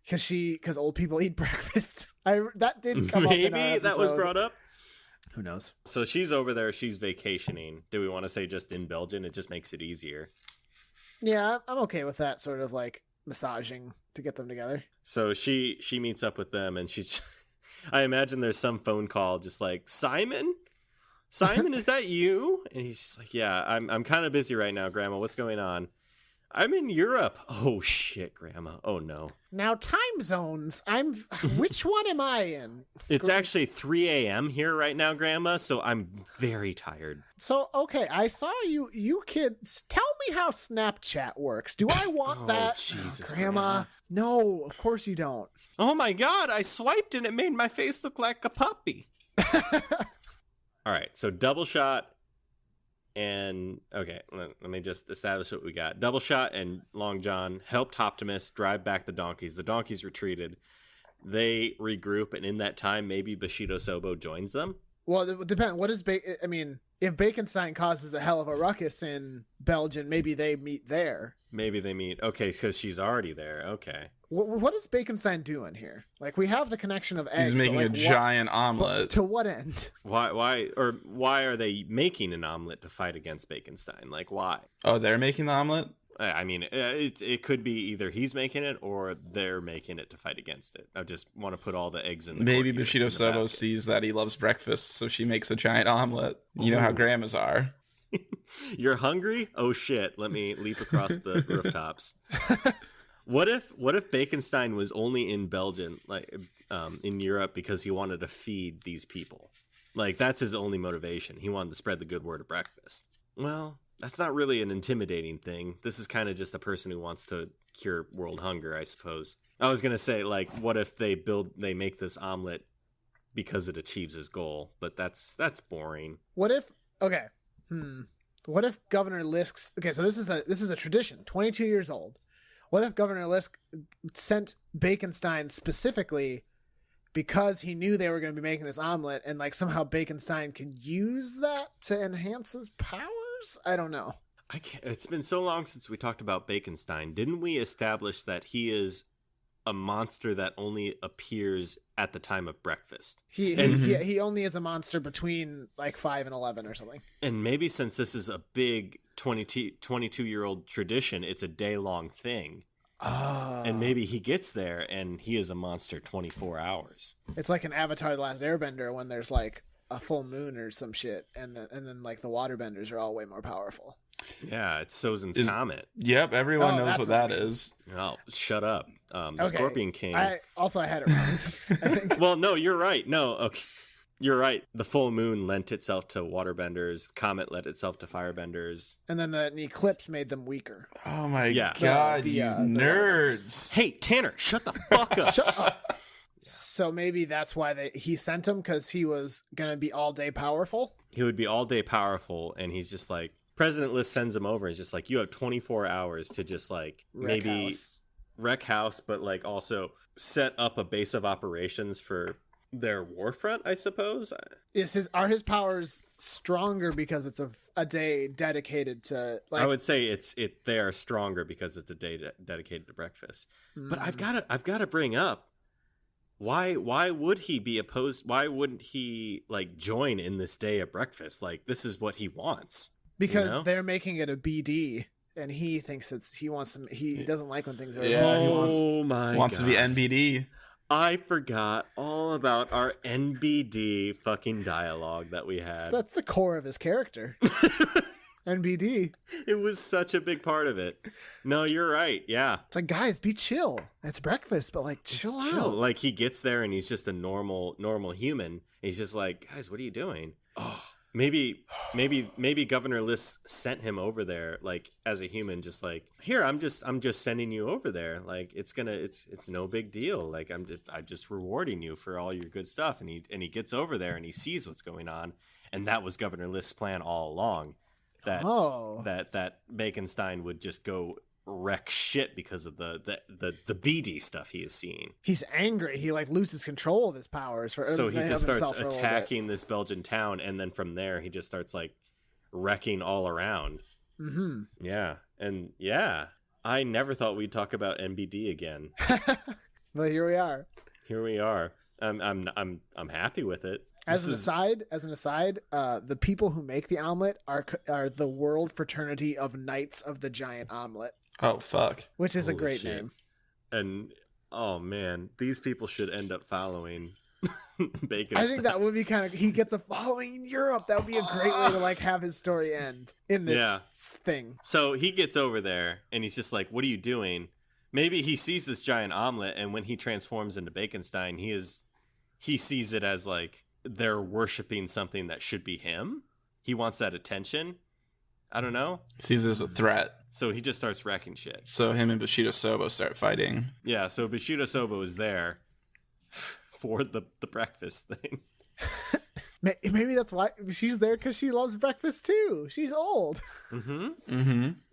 Because old people eat breakfast. That did come up in our episode. That was brought up. Who knows? So she's over there. She's vacationing. Do we want to say just in Belgium? It just makes it easier. Yeah, I'm okay with that sort of like massaging to get them together. So she meets up with them, and she's. I imagine there's some phone call, just like, Simon, is that you? And he's just like, yeah, I'm kind of busy right now, Grandma. What's going on? I'm in Europe. Oh shit, Grandma. Oh no. Now time zones. Which one am I in? It's actually 3 a.m. here right now, Grandma, so I'm very tired. So, okay, I saw you kids. Tell me how Snapchat works. Do I want that? Jesus, Grandma. No, of course you don't. Oh my God, I swiped and it made my face look like a puppy. All right, so double shot and okay, let me just establish what we got. Double shot and Long John helped Optimus drive back the donkeys. The donkeys retreated. They regroup, and in that time, maybe Bushido Sobo joins them. Well, it depends. What is I mean, if Baconstein causes a hell of a ruckus in Belgium, maybe they meet there. Maybe they meet. Okay, because she's already there. Okay. What is Baconstein doing here? Like, we have the connection of eggs. He's making a giant omelet. To what end? Why are they making an omelet to fight against Baconstein? Like, why? Oh, they're making the omelet? I mean, it could be either he's making it or they're making it to fight against it. I just want to put all the eggs in the Maybe Bushido Sobo sees that he loves breakfast, so she makes a giant omelet. You know how grandmas are. You're hungry? Oh shit, let me leap across the rooftops. What if Baconstein was only in Belgium, like in Europe, because he wanted to feed these people? Like, that's his only motivation. He wanted to spread the good word of breakfast. Well, that's not really an intimidating thing. This is kind of just a person who wants to cure world hunger, I suppose. I was going to say, like, what if they make this omelet because it achieves his goal? But that's boring. What if, okay. What if Governor Lisk's, okay, so this is a tradition, 22 years old. What if Governor Lisk sent Baconstein specifically because he knew they were going to be making this omelet, and like somehow Baconstein could use that to enhance his powers? I don't know. It's been so long since we talked about Baconstein. Didn't we establish that he is a monster that only appears at the time of breakfast? He only is a monster between like 5 and 11 or something. And maybe since this is a big 22-year-old tradition, it's a day-long thing. And maybe he gets there and he is a monster 24 hours. It's like an Avatar: The Last Airbender when there's like a full moon or some shit, and then like the waterbenders are all way more powerful. Yeah, it's Sozin's Comet. Yep, everyone knows what that is. Oh, shut up. The Scorpion King. I had it wrong. I think. Well, no, you're right. No, okay. You're right. The full moon lent itself to waterbenders. Comet lent itself to firebenders. And then the eclipse made them weaker. Oh my god, you nerds. Hey, Tanner, shut the fuck up. Shut up. So maybe that's why he sent him, because he was going to be all day powerful? He would be all day powerful, and he's just like, President Lisk sends him over and is just like, you have 24 hours to just like wreck house, but like also set up a base of operations for their war front, I suppose. Are his powers stronger because it's a day dedicated to, like, I would say they are stronger because it's a day dedicated to breakfast. But I've got to bring up, why would he be opposed? Why wouldn't he like join in this day of breakfast? Like, this is what he wants. Because they're making it a BD, and he thinks he doesn't like when things are wants to be NBD. I forgot all about our NBD fucking dialogue that we had. That's the core of his character. NBD. It was such a big part of it. No, you're right. Yeah. It's like, guys, be chill. It's breakfast, but like chill out. Like, he gets there and he's just a normal human. He's just like, guys, what are you doing? Oh, maybe Governor Lisk sent him over there, like, as a human, just like, here, I'm just sending you over there. Like, it's no big deal. Like, I'm just rewarding you for all your good stuff. And he gets over there and he sees what's going on. And that was Governor Lisk's plan all along. That Baconstein would just go wreck shit because of the BD stuff he is seeing. He's angry. He like loses control of his powers. So he just starts attacking this Belgian town, and then from there he just starts like wrecking all around. Mm-hmm. Yeah, and yeah, I never thought we'd talk about NBD again. But here we are. Here we are. I'm happy with it. As an aside, the people who make the omelet are the World Fraternity of Knights of the Giant Omelet. Oh fuck! Which is a great name. And oh man, these people should end up following Bacon. I think that would be kind of. He gets a following in Europe. That would be a great way to like have his story end in this thing. So he gets over there and he's just like, "What are you doing?" Maybe he sees this giant omelet, and when he transforms into Baconstein, he sees it as like they're worshiping something that should be him. He wants that attention. I don't know. Sees it as a threat. So he just starts wrecking shit. So him and Bushido Sobo start fighting. Yeah, so Bushido Sobo is there for the breakfast thing. Maybe that's why she's there, because she loves breakfast too. She's old.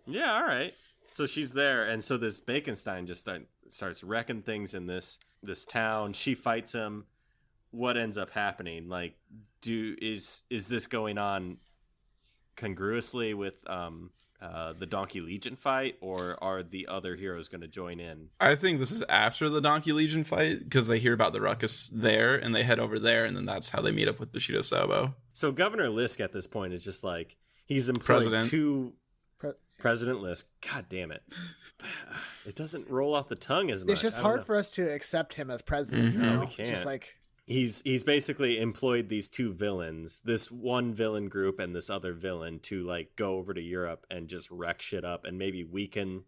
Yeah, all right. So she's there, and so this Baconstein just starts wrecking things in this town. She fights him. What ends up happening? Like, is this going on congruously with the Donkey Legion fight, or are the other heroes going to join in? I think this is after the Donkey Legion fight, because they hear about the ruckus there, and they head over there, and then that's how they meet up with Bushido Sobo. So Governor Lisk at this point is just like, he's employed President Lisk. God damn it. It doesn't roll off the tongue as much. It's just hard for us to accept him as president. You know? We can't. It's just like... He's basically employed these two villains, this one villain group and this other villain, to like go over to Europe and just wreck shit up and maybe weaken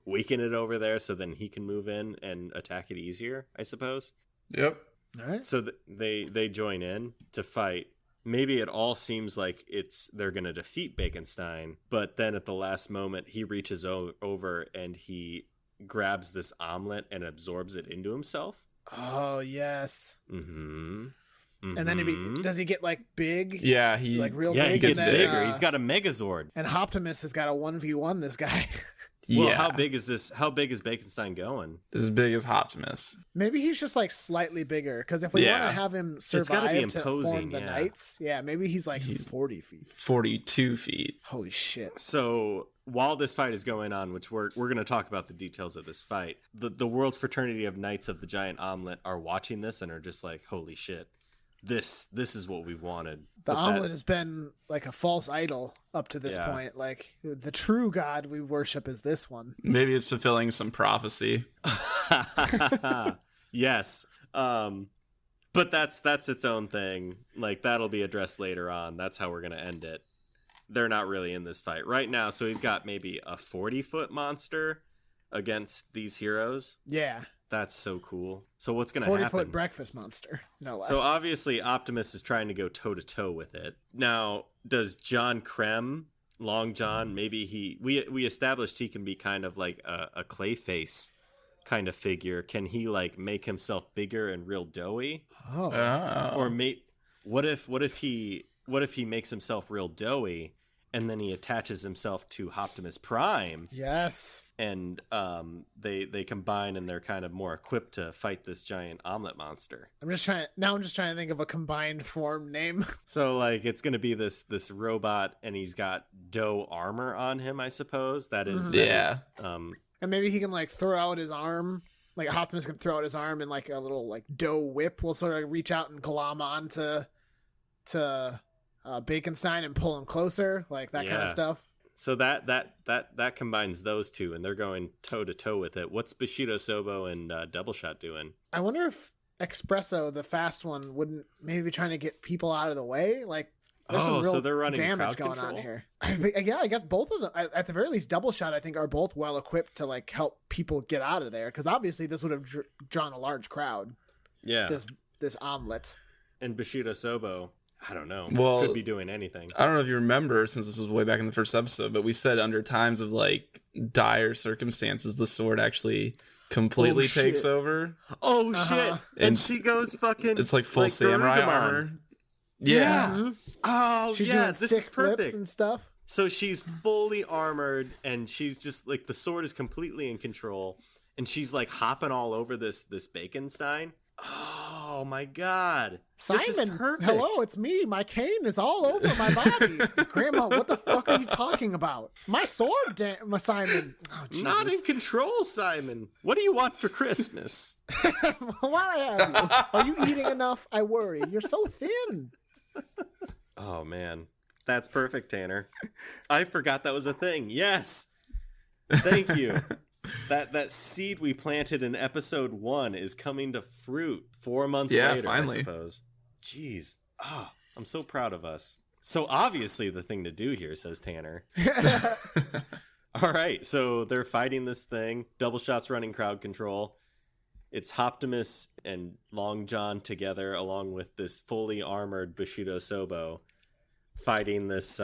it over there, so then he can move in and attack it easier, I suppose. Yep. All right. So they join in to fight. Maybe it all seems like they're going to defeat Baconstein, but then at the last moment he reaches over and he grabs this omelet and absorbs it into himself. Oh, yes. And then does he get like big? Yeah, he real big. He gets then, bigger. He's got a Megazord. And Optimus has got a 1v1 this guy. Well, how big is this? How big is Baconstein going? As big as Optimus. Maybe he's just like slightly bigger, because if we want to have him survive to form the Knights, maybe he's 40 feet. 42 feet. Holy shit. So while this fight is going on, which we're going to talk about the details of this fight, the World Fraternity of Knights of the Giant Omelet are watching this and are just like, holy shit, this is what we wanted. The omelet has been like a false idol up to this point. Like, the true god we worship is this one. Maybe it's fulfilling some prophecy. Yes. But that's its own thing. Like, that'll be addressed later on. That's how we're going to end it. They're not really in this fight right now. So we've got maybe a 40-foot monster against these heroes. Yeah. That's so cool. So what's going to happen? 40-foot breakfast monster, no less. So obviously Optimus is trying to go toe-to-toe with it. Now, does John Krem, Long John, maybe we established he can be kind of like a Clayface kind of figure. Can he like make himself bigger and real doughy? Oh. Or what if he makes himself real doughy and then he attaches himself to Optimus Prime? Yes. And they combine and they're kind of more equipped to fight this giant omelet monster. I'm just trying to think of a combined form name. So like it's going to be this robot, and he's got dough armor on him, I suppose. That is and maybe he can like throw out his arm. Like Optimus can throw out his arm, and like a little like dough whip will sort of reach out and glom onto Baconstein and pull him closer, like that kind of stuff. So that combines those two, and they're going toe to toe with it. What's Bushido Sobo and Double Shot doing? I wonder if Espresso, the fast one, wouldn't maybe be trying to get people out of the way. Like, there's some real so they're running damage crowd going control? on here. Yeah, I guess both of them, at the very least, Double Shot, I think, are both well equipped to like help people get out of there, because obviously this would have drawn a large crowd. Yeah, this omelet. And Bushido Sobo, I don't know. Well, could be doing anything. I don't know if you remember, since this was way back in the first episode, but we said under times of like dire circumstances, the sword actually completely takes over. Oh shit! And she goes fucking. It's like full samurai armor. Yeah. Mm-hmm. Oh she's yeah, doing this sick is perfect. flips and stuff. So she's fully armored, and she's just like, the sword is completely in control, and she's like hopping all over this Baconstein. Oh my god. Simon, this is perfect. Hello, it's me. My cane is all over my body. Grandma, what the fuck are you talking about? My sword, Simon. Oh, Jesus. Not in control, Simon. What do you want for Christmas? Why have you? Are you eating enough? I worry. You're so thin. Oh man, that's perfect, Tanner. I forgot that was a thing. Yes. Thank you. That seed we planted in episode 1 is coming to fruit 4 months later, finally. I suppose. Jeez. Oh, I'm so proud of us. So obviously the thing to do here, says Tanner. All right, so they're fighting this thing. Double Shot's running crowd control. It's Optimus and Long John together, along with this fully armored Bushido Sobo, fighting this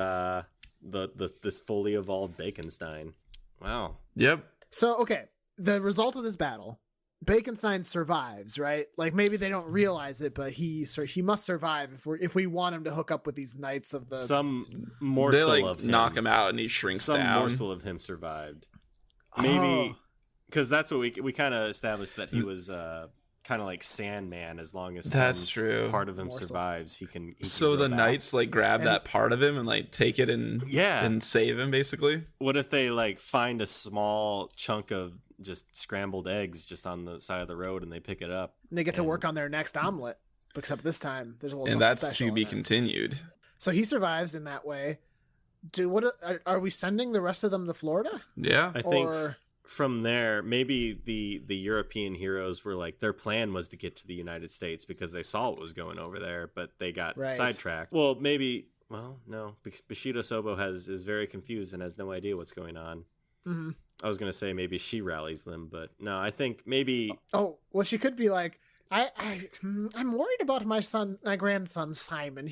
this fully evolved Baconstein. Wow. Yep. So, okay, the result of this battle, Baconstein survives, right? Like, maybe they don't realize it, but he must survive if we want him to hook up with these knights of the... Some morsel of him. Knock him out and he shrinks down. Some morsel of him survived. Maybe, because that's what we kind of established, that he was kind of like Sandman. As long as that's true, part of him survives, he can so the back. knights like grab that part of him and like take it and save him, basically. What if they like find a small chunk of just scrambled eggs just on the side of the road and they pick it up and they get to work on their next omelet, except this time there's a little and something that's special to be continued. So he survives in that way. Are we sending the rest of them to Florida? Yeah, I think from there, maybe the European heroes were like, their plan was to get to the United States because they saw what was going over there, but they got sidetracked. Well, no, Bushido Sobo is very confused and has no idea what's going on. Mm-hmm. I was gonna say maybe she rallies them, but no, I think maybe. Oh well, she could be like, I'm worried about my grandson Simon.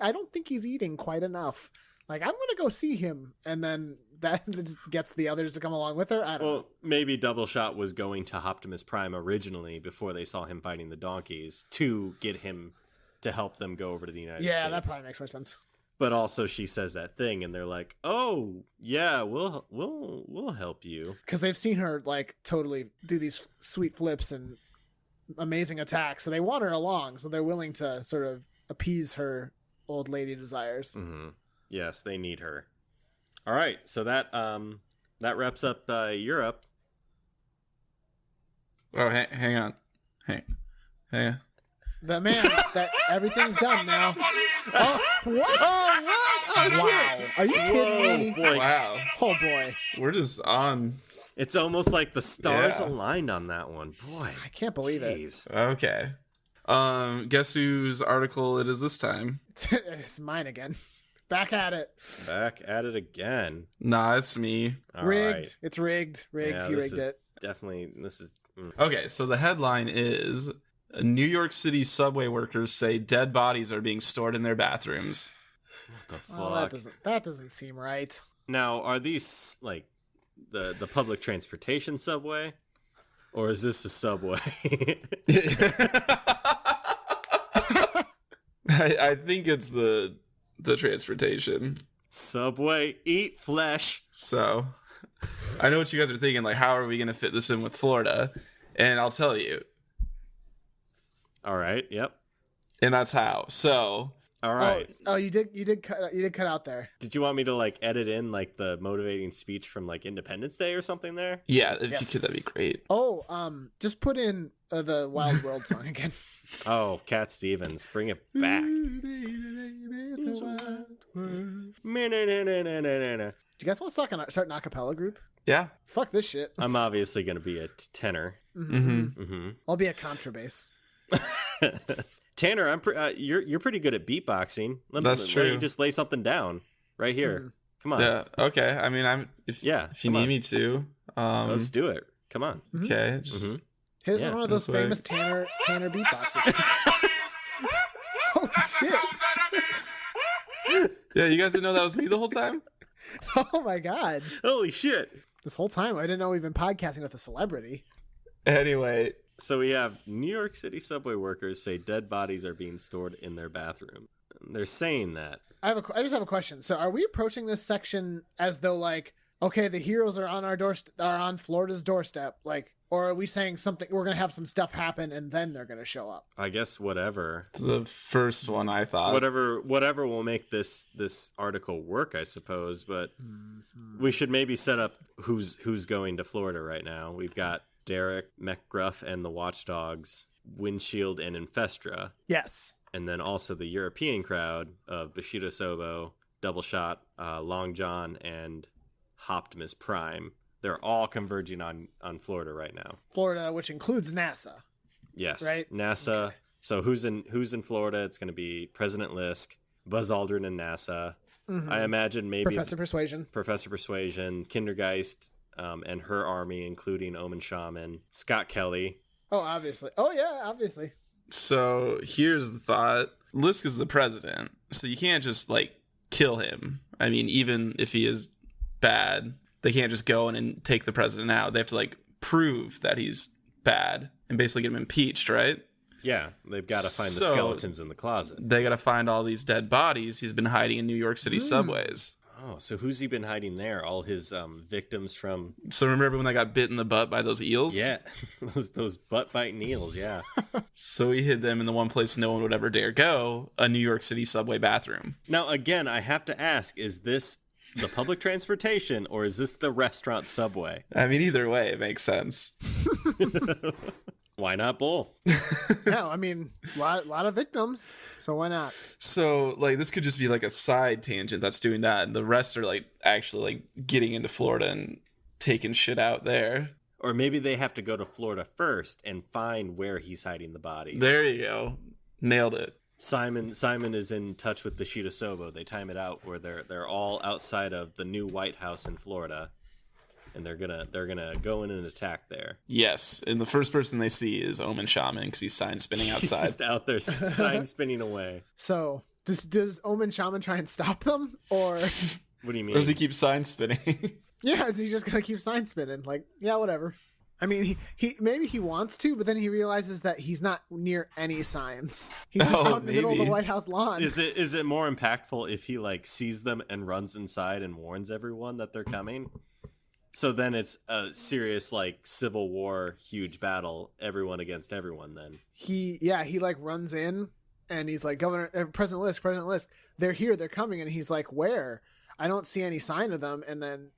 I don't think he's eating quite enough. Like, I'm gonna go see him, and then that just gets the others to come along with her. I don't know. Maybe Double Shot was going to Optimus Prime originally before they saw him fighting the donkeys to get him to help them go over to the United States. Yeah, that probably makes more sense. But also, she says that thing, and they're like, "Oh, yeah, we'll help you," because they've seen her like totally do these sweet flips and amazing attacks, so they want her along. So they're willing to sort of appease her old lady desires. Mm-hmm. Yes, they need her. All right, so that wraps up Europe. Oh, hang on. Hang on. The man, that everything's done now. Oh, what? Oh, what? Wow. Are you kidding me? Boy. Wow. Oh, boy. We're just on. It's almost like the stars aligned on that one. Boy. I can't believe it. Okay. Guess whose article it is this time? It's mine again. Back at it. Back at it again. Nah, it's me. Rigged. Right. It's rigged. Yeah, he rigged it. Definitely. This is. Okay, so the headline is New York City subway workers say dead bodies are being stored in their bathrooms. What the fuck? Oh, that doesn't seem right. Now, are these like the public transportation subway, or is this a subway? I think it's the transportation. Subway, eat flesh. So, I know what you guys are thinking. Like, how are we going to fit this in with Florida? And I'll tell you. All right. Yep. And that's how. So. All right. Oh, you did cut out there. Did you want me to like edit in like the motivating speech from like Independence Day or something there? Yeah, if you could, that'd be great. Oh, just put in the Wild World song again. Oh, Cat Stevens, bring it back. Do you guys want to start an acapella group? Yeah. Fuck this shit. I'm obviously going to be a tenor. I'll be a contrabass. Tanner, you're pretty good at beatboxing. That's true. Let me just lay something down right here. Come on. Yeah. Okay. I mean, if you need me to, let's do it. Come on. Okay. Here's one of those famous Tanner beatboxers. Holy shit! Yeah, you guys didn't know that was me the whole time? Oh my god! Holy shit! This whole time, I didn't know we've been podcasting with a celebrity. Anyway. So we have New York City subway workers say dead bodies are being stored in their bathroom. They're saying that. I just have a question. So are we approaching this section as though like, okay, the heroes are on are on Florida's doorstep, like, or are we saying something? We're gonna have some stuff happen and then they're gonna show up. I guess whatever. The first one, I thought. Whatever will make this article work, I suppose. But we should maybe set up who's going to Florida right now. We've got Derek, McGruff, and the Watchdogs, Windshield, and Infestra. Yes. And then also the European crowd of Bushido Sobo, Double Shot, Long John, and Optimus Prime. They're all converging on Florida right now. Florida, which includes NASA. Yes. Right? NASA. Okay. So who's in Florida? It's going to be President Lisk, Buzz Aldrin, and NASA. I imagine maybe Professor Persuasion, Kindergeist, and her army, including Omen Shaman, Scott Kelly. Oh, obviously. Oh, yeah, obviously. So here's the thought. Lisk is the president, so you can't just, like, kill him. I mean, even if he is bad, they can't just go in and take the president out. They have to like prove that he's bad and basically get him impeached, right? Yeah, they've got to find the skeletons in the closet. They got to find all these dead bodies he's been hiding in New York City subways. Oh, so who's he been hiding there? All his victims from... So remember everyone that got bit in the butt by those eels? Yeah, those butt-biting eels, yeah. So he hid them in the one place no one would ever dare go, a New York City subway bathroom. Now, again, I have to ask, is this the public transportation or is this the restaurant subway? I mean, either way, it makes sense. Why not both? Yeah, I mean, a lot of victims, so why not? So, like, this could just be like a side tangent that's doing that, and the rest are like actually like getting into Florida and taking shit out there. Or maybe they have to go to Florida first and find where he's hiding the bodies. There you go. Nailed it. Simon is in touch with Bushido Sobo. They time it out where they're all outside of the new White House in Florida. And they're gonna go in and attack there. Yes, and the first person they see is Omen Shaman because he's sign spinning outside. He's just out there sign spinning away. So does Omen Shaman try and stop them, or what do you mean? Or does he keep sign spinning? Yeah, is he just gonna keep sign spinning? Like, yeah, whatever. I mean, he maybe he wants to, but then he realizes that he's not near any signs. He's just out in the middle of the White House lawn. Is it more impactful if he like sees them and runs inside and warns everyone that they're coming? So then it's a serious like Civil War huge battle, everyone against everyone. Then he like runs in and he's like, President Lisk, they're here, they're coming, and he's like, where? I don't see any sign of them. And then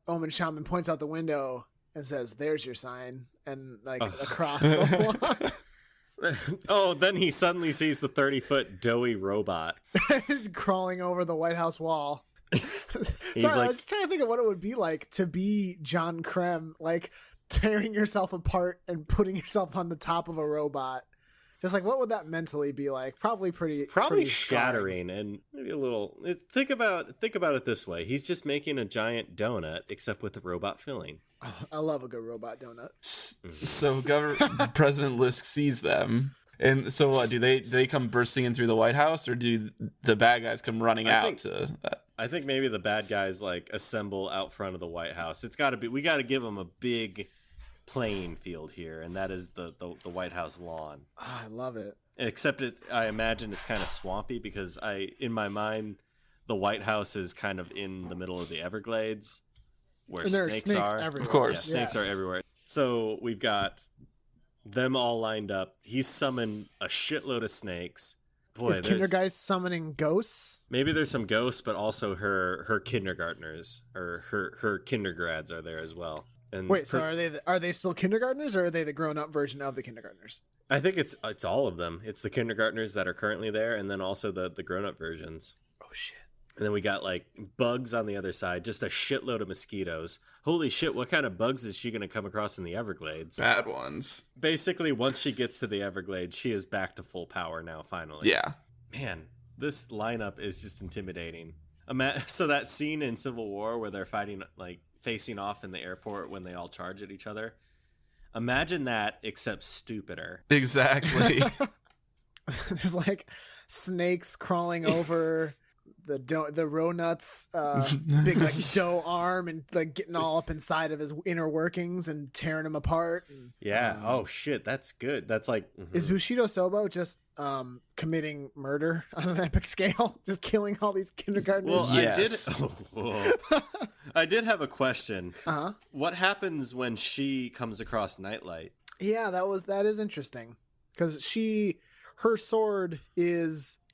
Omen Shaman points out the window and says, "There's your sign," and like across the lawn. Oh, then he suddenly sees the 30-foot doughy robot. He's crawling over the White House wall. He's Sorry, like, I was just trying to think of what it would be like to be John Krem, like tearing yourself apart and putting yourself on the top of a robot. Just like, what would that mentally be like? Probably pretty shattering, and maybe a little. Think about it this way: he's just making a giant donut, except with the robot filling. Oh, I love a good robot donut. So President Lisk sees them. And so what, do they come bursting in through the White House, or do the bad guys come running out? I think maybe the bad guys like assemble out front of the White House. We got to give them a big playing field here, and that is the White House lawn. Oh, I love it. Except I imagine it's kind of swampy because in my mind, the White House is kind of in the middle of the Everglades where snakes are. Everywhere. Of course. Yeah, snakes are everywhere. So we've got them all lined up. He's summoned a shitload of snakes. Boy, is Kindergeist summoning ghosts? Maybe there's some ghosts, but also her kindergartners or her kindergrads are there as well. And wait, so are they still kindergartners, or are they the grown-up version of the kindergartners? I think it's all of them. It's the kindergartners that are currently there, and then also the grown-up versions. Oh shit. And then we got like bugs on the other side, just a shitload of mosquitoes. Holy shit, what kind of bugs is she going to come across in the Everglades? Bad ones. Basically, once she gets to the Everglades, she is back to full power now, finally. Yeah. Man, this lineup is just intimidating. So that scene in Civil War where they're fighting, like facing off in the airport when they all charge at each other. Imagine that, except stupider. Exactly. There's like snakes crawling over the row nuts, big like dough arm, and like getting all up inside of his inner workings and tearing him apart. And, yeah. Oh shit, that's good. That's like is Bushido Sobo just committing murder on an epic scale, just killing all these kindergartners? Well, yes. I did have a question. Uh-huh. What happens when she comes across Nightlight? Yeah, that is interesting because her sword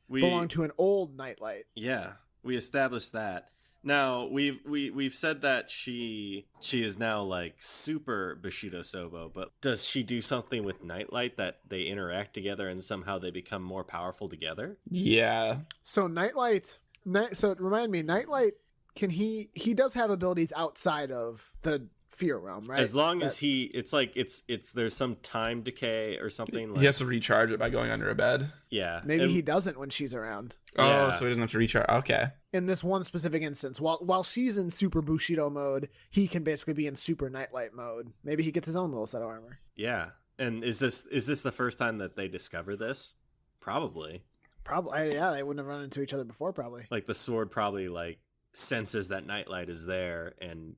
belong to an old Nightlight. Yeah, we established that. Now we've said that she is now like super Bushido Sobo, but does she do something with Nightlight that they interact together and somehow they become more powerful together? Yeah. So Nightlight. So remind me, Nightlight he does have abilities outside of the fear realm, right? As long as it's there's some time decay or something. He has to recharge it by going under a bed. Yeah. Maybe he doesn't when she's around. Oh, so he doesn't have to recharge. Okay. In this one specific instance, while she's in super Bushido mode, he can basically be in super Nightlight mode. Maybe he gets his own little set of armor. Yeah. And is this the first time that they discover this? Probably. Probably. Yeah, they wouldn't have run into each other before, probably. Like the sword probably like senses that Nightlight is there and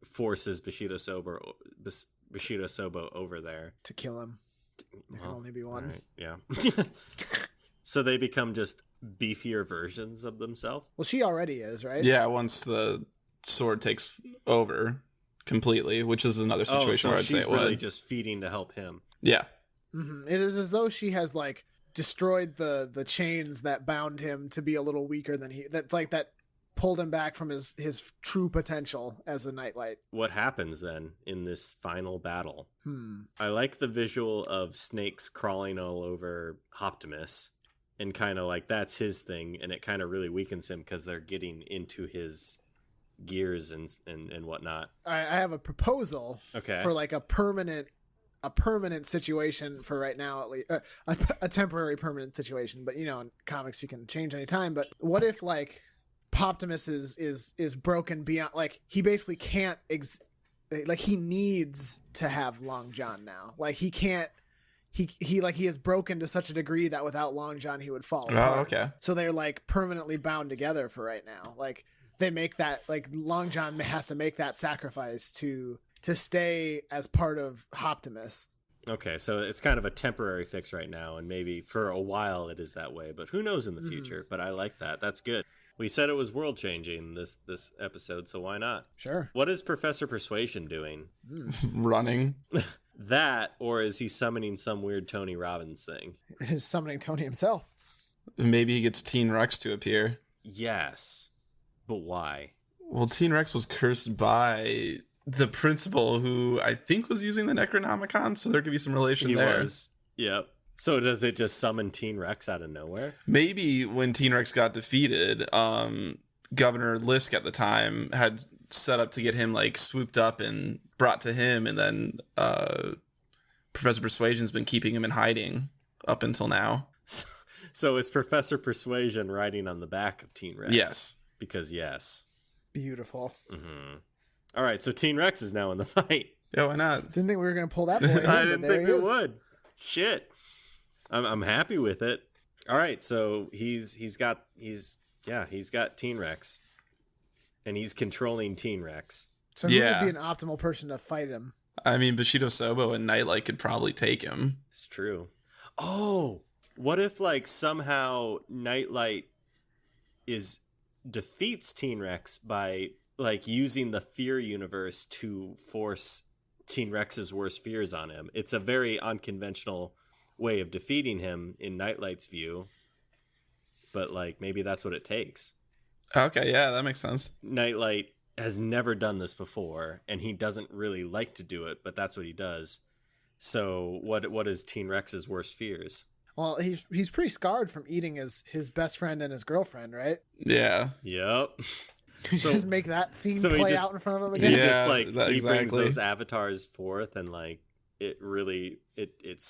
forces Bushido Sobo over there to kill him. There can only be one. Right, yeah. So they become just beefier versions of themselves? Well, she already is, right? Yeah, once the sword takes over completely, which is another situation where I'd say it would. She's really just feeding to help him. Yeah. Mm-hmm. It is as though she has like destroyed the chains that bound him to be a little weaker than that pulled him back from his true potential as a Nightlight. What happens then in this final battle? Hmm. I like the visual of snakes crawling all over Optimus, and kind of like that's his thing, and it kind of really weakens him because they're getting into his gears and whatnot. I have a proposal for like a permanent situation for right now, at least a temporary permanent situation. But you know, in comics you can change any time. But what if like Optimus is broken beyond, like he basically can't like he needs to have Long John now. Like he can't. He is broken to such a degree that without Long John he would fall apart. Oh, okay. So they're like permanently bound together for right now. Like they make that, like Long John has to make that sacrifice to stay as part of Optimus. Okay, so it's kind of a temporary fix right now, and maybe for a while it is that way, but who knows in the future. But I like that. That's good. We said it was world changing this episode, so why not? Sure. What is Professor Persuasion doing? Running. That, or is he summoning some weird Tony Robbins thing? He's summoning Tony himself. Maybe he gets Teen Rex to appear. Yes, but why? Well, Teen Rex was cursed by the principal, who I think was using the Necronomicon, so there could be some relation there. He was. Yep. So does it just summon Teen Rex out of nowhere? Maybe when Teen Rex got defeated, Governor Lisk at the time had set up to get him like swooped up and brought to him, and then Professor Persuasion's been keeping him in hiding up until now. So it's Professor Persuasion riding on the back of Teen Rex. Yes. Because yes. Beautiful. Mm-hmm. All right, so Teen Rex is now in the fight. Yeah, why not? Didn't think we were going to pull that boy in, I didn't think we is. would. Shit. I'm happy with it. All right, so he's got Teen Rex, and he's controlling Teen Rex. So who would be an optimal person to fight him? I mean, Bushido Sobo and Nightlight could probably take him. It's true. Oh, what if like somehow Nightlight defeats Teen Rex by like using the fear universe to force Teen Rex's worst fears on him? It's a very unconventional way of defeating him in Nightlight's view, but like maybe that's what it takes. Okay, yeah, that makes sense. Nightlight has never done this before, and he doesn't really like to do it, but that's what he does. So what is Teen Rex's worst fears? Well, he's pretty scarred from eating his best friend and his girlfriend, right? Yeah. Yep. So, just make that scene play out in front of him again. He just like he brings exactly. those avatars forth, and like it really it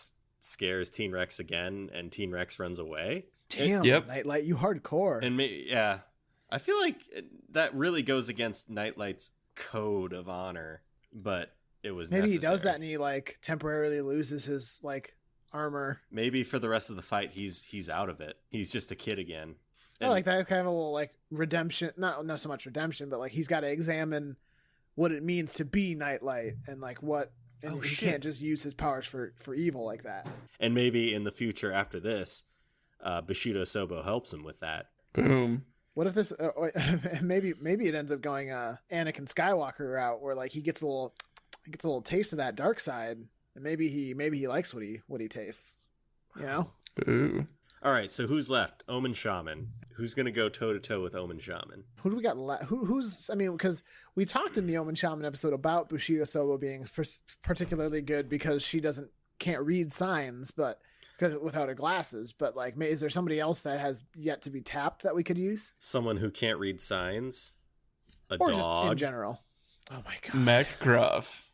scares Teen Rex again, and Teen Rex runs away. Damn, Yep. Nightlight, you hardcore. And yeah, I feel like that really goes against Nightlight's code of honor, but it was maybe necessary. he does that and he like temporarily loses his like armor. Maybe for the rest of the fight, he's out of it. He's just a kid again. I like that kind of a little like redemption, not so much redemption, but like he's got to examine what it means to be Nightlight and like what. And he can't just use his powers for evil like that. And maybe in the future after this, Bushido Sobo helps him with that. Boom. What if this? Maybe it ends up going Anakin Skywalker route, where like he gets a little taste of that dark side, and maybe he likes what he tastes. You know. Ooh. All right, so who's left? Omen Shaman. Who's going to go toe-to-toe with Omen Shaman? Who do we got left? Who's... I mean, because we talked in the Omen Shaman episode about Bushido Sobo being particularly good because she can't read signs, but because without her glasses. But like, is there somebody else that has yet to be tapped that we could use? Someone who can't read signs? Or dog? Just in general. Oh my god. Mech Gruff.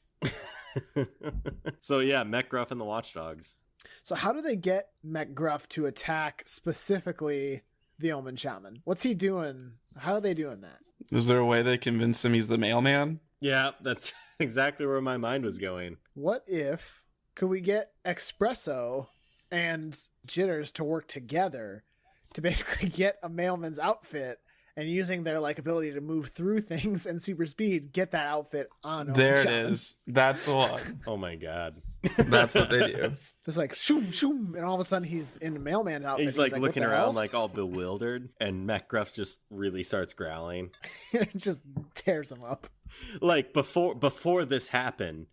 So yeah, Mech Gruff and the Watchdogs. So how do they get McGruff to attack specifically the Omen Shaman? What's he doing? How are they doing that? Is there a way they convince him he's the mailman? Yeah, that's exactly where my mind was going. What if, could we get Espresso and Jitters to work together to basically get a mailman's outfit and using their like ability to move through things and super speed, get that outfit on. There it Shaman. is. That's the one. Oh my god. That's what they do. Just like shoom shoom, and all of a sudden he's in a mailman outfit. He's like looking "What the around hell?" like all bewildered, and Mech-Gruff just really starts growling. Just tears him up. Like before this happened,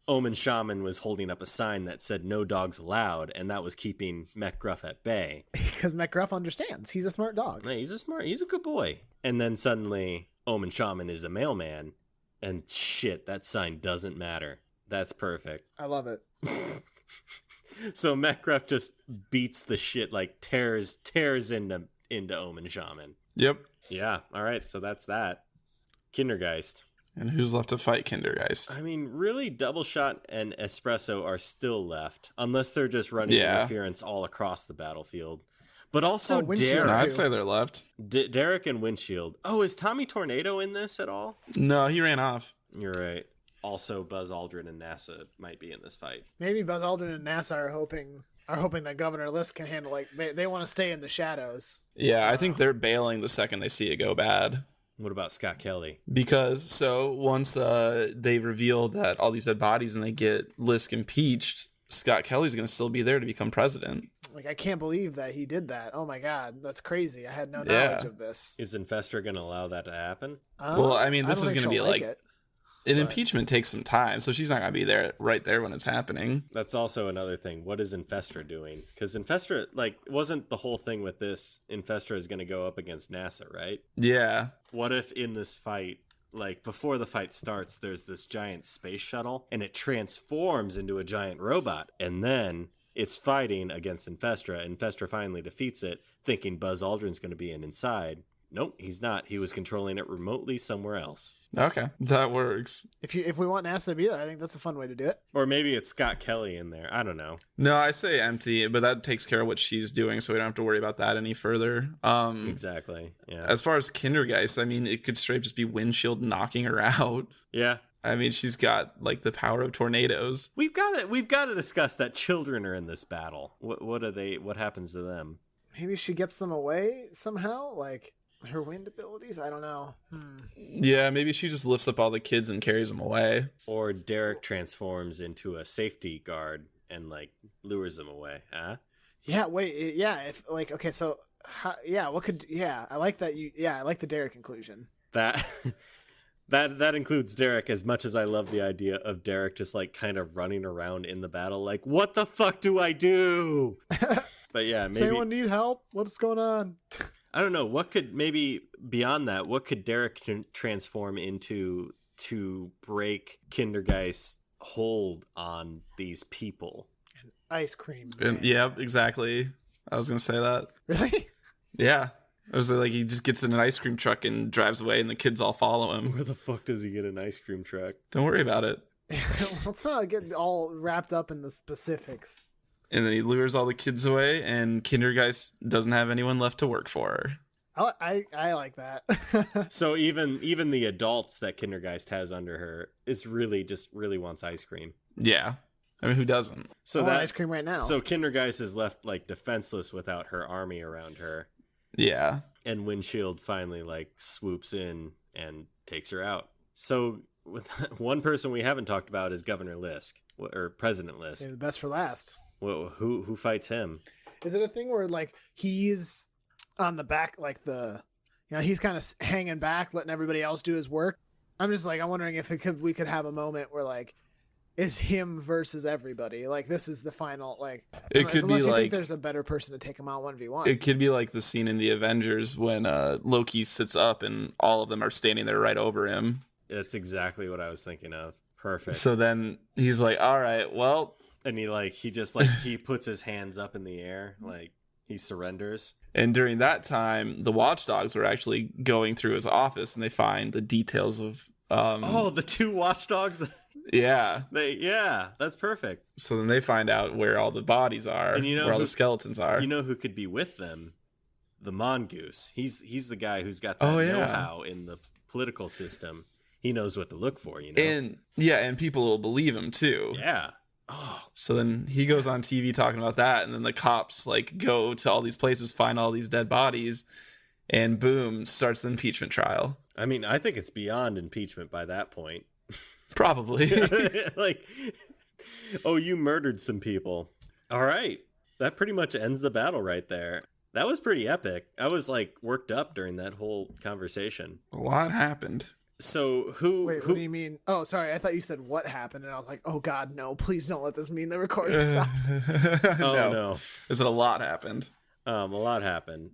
Omen Shaman was holding up a sign that said "No dogs allowed," and that was keeping Mech-Gruff at bay. Because Mech-Gruff understands. He's a smart dog. Yeah, he's a good boy. And then suddenly, Omen Shaman is a mailman, and shit, that sign doesn't matter. That's perfect. I love it. So Mech-Gruff just beats the shit, like tears into Omen Shaman. Yep. Yeah, all right, so that's that. Kindergeist. And who's left to fight Kindergeist? I mean, really, Double Shot and Espresso are still left, unless they're just running interference all across the battlefield. But also Windshield. No, Derek. I'd say they're left. Derek and Windshield. Oh, is Tommy Tornado in this at all? No, he ran off. You're right. Also, Buzz Aldrin and NASA might be in this fight. Maybe Buzz Aldrin and NASA are hoping that Governor Lisk can handle, like, they want to stay in the shadows. Yeah, I think they're bailing the second they see it go bad. What about Scott Kelly? Because once they reveal that all these dead bodies and they get Lisk impeached, Scott Kelly's going to still be there to become president. Like, I can't believe that he did that. Oh my god, that's crazy. I had no knowledge of this. Is Infestor going to allow that to happen? Well, I mean, this is going to be like it. An impeachment takes some time, so she's not going to be there right there when it's happening. That's also another thing. What is Infestor doing? Because Infestor, like, wasn't the whole thing with this, Infestor is going to go up against NASA, right? Yeah. What if in this fight, like, before the fight starts, there's this giant space shuttle, and it transforms into a giant robot, and then it's fighting against Infestor. Infestor finally defeats it, thinking Buzz Aldrin's going to be inside. Nope, he's not. He was controlling it remotely somewhere else. Okay, that works. If we want NASA to be there, I think that's a fun way to do it. Or maybe it's Scott Kelly in there. I don't know. No, I say empty, but that takes care of what she's doing, so we don't have to worry about that any further. Exactly. Yeah. As far as Kindergeist, I mean, it could straight just be Windshield knocking her out. Yeah. I mean, she's got like the power of tornadoes. We've got to discuss that children are in this battle. What are they? What happens to them? Maybe she gets them away somehow, like her wind abilities. I don't know. Yeah, maybe she just lifts up all the kids and carries them away. Or Derek transforms into a safety guard and like lures them away. Huh? Yeah. Wait. Yeah. If like okay. So. What could? Yeah. I like that. I like the Derek inclusion. That. That includes Derek, as much as I love the idea of Derek just like kind of running around in the battle like, what the fuck do I do? But yeah, maybe... Does anyone need help? What's going on? I don't know. What could, maybe beyond that, what could Derek transform into to break Kindergeist's hold on these people? An ice cream. Yeah, exactly. I was going to say that. Really? Yeah. It was like he just gets in an ice cream truck and drives away and the kids all follow him. Where the fuck does he get an ice cream truck? Don't worry about it. Let's not get all wrapped up in the specifics. And then he lures all the kids away and Kindergeist doesn't have anyone left to work for her. I like that. So even the adults that Kindergeist has under her is really wants ice cream. Yeah. I mean, who doesn't? So that ice cream right now. So Kindergeist is left like defenseless without her army around her. Yeah. And Windshield finally like swoops in and takes her out. So with one person we haven't talked about is Governor Lisk or President Lisk. Save the best for last. Well, who fights him? Is it a thing where like he's on the back, like he's kind of hanging back, letting everybody else do his work? I'm wondering if we could have a moment where like it's him versus everybody. Like this is the final. Like it could be like think there's a better person to take him out 1v1. It could be like the scene in the Avengers when Loki sits up and all of them are standing there right over him. That's exactly what I was thinking of. Perfect. So then he's like, "All right, well," and he puts his hands up in the air, like he surrenders. And during that time, the Watchdogs were actually going through his office and they find the details of. The two Watchdogs. Yeah. That's perfect. So then they find out where all the bodies are, and where all the skeletons are. You know who could be with them? The Mongoose. He's the guy who's got that know-how in the political system. He knows what to look for, you know? And people will believe him too. Yeah. Oh. So then he goes on TV talking about that, and then the cops like go to all these places, find all these dead bodies, and boom, starts the impeachment trial. I mean, I think it's beyond impeachment by that point. Probably. Like, oh, you murdered some people. All right. That pretty much ends the battle right there. That was pretty epic. I was like worked up during that whole conversation. A lot happened. So who? Wait, what do you mean? Oh, sorry. I thought you said what happened, and I was like, oh God, no! Please don't let this mean the recording stopped. Oh no! Is it a lot happened? A lot happened.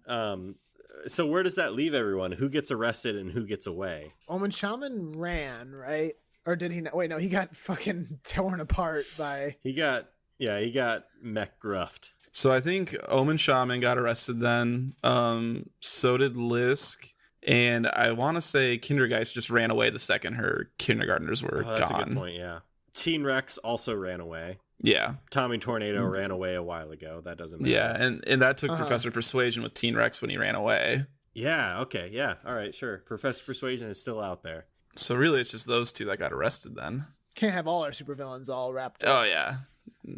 So where does that leave everyone? Who gets arrested and who gets away? Omen Shaman ran, right? Or did he not? Wait, no, he got fucking torn apart by... He got mech gruffed. So I think Omen Shaman got arrested then. So did Lisk. And I want to say Kindergeist just ran away the second her kindergartners were gone. That's a good point, yeah. Teen Rex also ran away. Yeah. Tommy Tornado ran away a while ago. That doesn't matter. Yeah, and that took Professor Persuasion with Teen Rex when he ran away. Yeah, okay, yeah. All right, sure. Professor Persuasion is still out there. So really it's just those two that got arrested then. Can't have all our supervillains all wrapped up. Oh, yeah.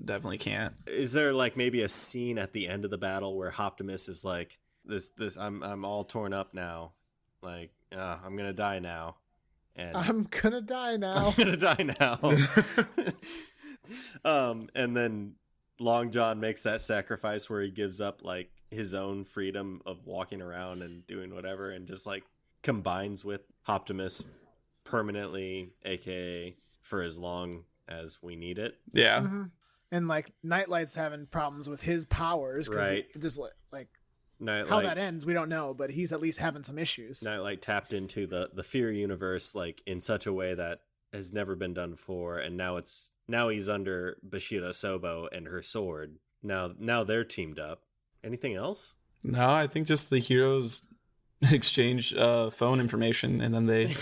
Definitely can't. Is there like maybe a scene at the end of the battle where Optimus is like, this I'm all torn up now. Like, I'm gonna die now. And I'm gonna die now. I'm gonna die now. And then Long John makes that sacrifice where he gives up like his own freedom of walking around and doing whatever, and just like combines with Optimus permanently, aka for as long as we need it. Yeah. Mm-hmm. And like Nightlight's having problems with his powers, right? Just like Nightlight, how that ends, we don't know, but he's at least having some issues. Nightlight tapped into the Fear universe like in such a way that has never been done before, and now he's under Bushido Sobo and her sword. Now they're teamed up. Anything else? No, I think just the heroes exchange phone information and then they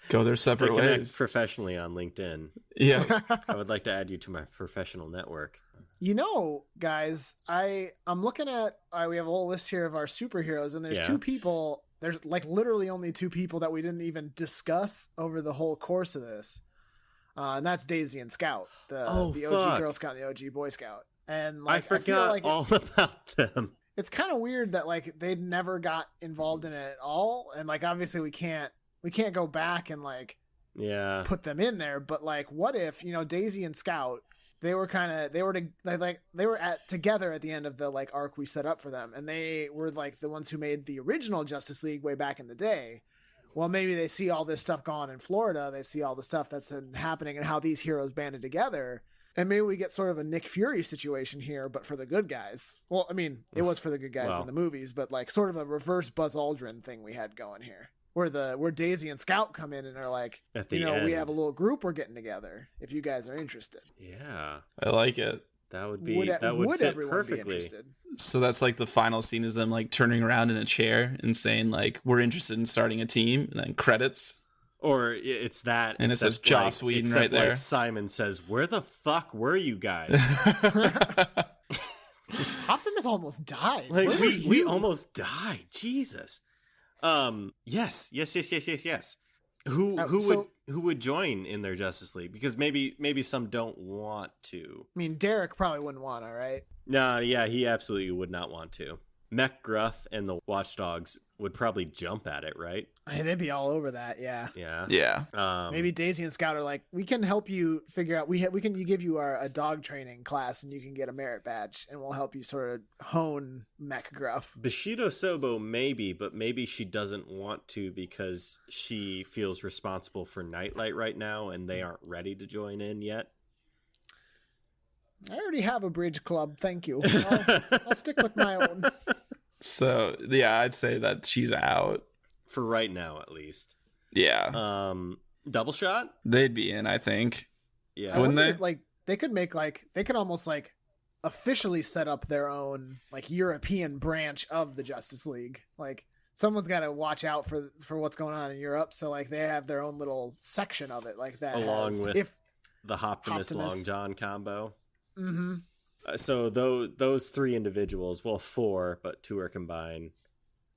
go their separate they connect ways professionally on LinkedIn. Yeah. I would like to add you to my professional network. You know, guys, I'm looking at we have a whole list here of our superheroes, and there's two people. There's like literally only two people that we didn't even discuss over the whole course of this, and that's Daisy and Scout, the OG Girl Scout and the OG Boy Scout. And like, I forgot like all about them. It's kind of weird that like they never got involved in it at all, and like obviously we can't go back and like put them in there. But like, what if Daisy and Scout? They were together at the end of the like arc we set up for them, and they were like the ones who made the original Justice League way back in the day. Well, maybe they see all this stuff going on in Florida. They see all the stuff that's happening and how these heroes banded together, and maybe we get sort of a Nick Fury situation here, but for the good guys. Well, I mean, it was for the good guys in the movies, but like sort of a reverse Buzz Aldrin thing we had going here. Where Daisy and Scout come in and are like, at the end, we have a little group we're getting together if you guys are interested. Yeah, I like it. That would be that would fit perfectly. So that's like the final scene is them like turning around in a chair and saying like, we're interested in starting a team, and then credits. Or it's that, and it says Joss Whedon right there. Like Simon says, "Where the fuck were you guys?" Optimus almost died. Like we almost died. Jesus. Yes. Who would join in their Justice League? Because maybe some don't want to. I mean, Derek probably wouldn't want to, right? No, yeah, he absolutely would not want to. Mech Gruff and the Watchdogs would probably jump at it, right? Hey, they'd be all over that, yeah. Yeah. Maybe Daisy and Scout are like, we can help you figure out. We can give you a dog training class, and you can get a merit badge, and we'll help you sort of hone Mech Gruff. Bushido Sobo maybe, but maybe she doesn't want to because she feels responsible for Nightlight right now, and they aren't ready to join in yet. I already have a bridge club, thank you. I'll stick with my own. So yeah, I'd say that she's out for right now, at least. Yeah. Double Shot? They'd be in, I think. Yeah. Wouldn't they? Like they could almost like officially set up their own like European branch of the Justice League. Like someone's got to watch out for what's going on in Europe, so like they have their own little section of it like that. Along with the Optimus Long John combo. Mm-hmm. So those three individuals, well, four, but two are combined.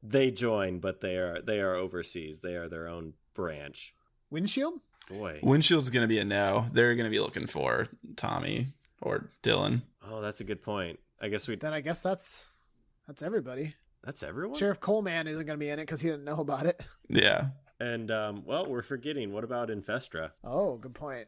They join, but they are overseas. They are their own branch. Windshield? Boy, Windshield's gonna be a no. They're gonna be looking for Tommy or Dylan. Oh, that's a good point. I guess that's everybody. That's everyone? Sheriff Coleman isn't going to be in it because he didn't know about it. Yeah. And, well, we're forgetting. What about Infestra? Oh, good point.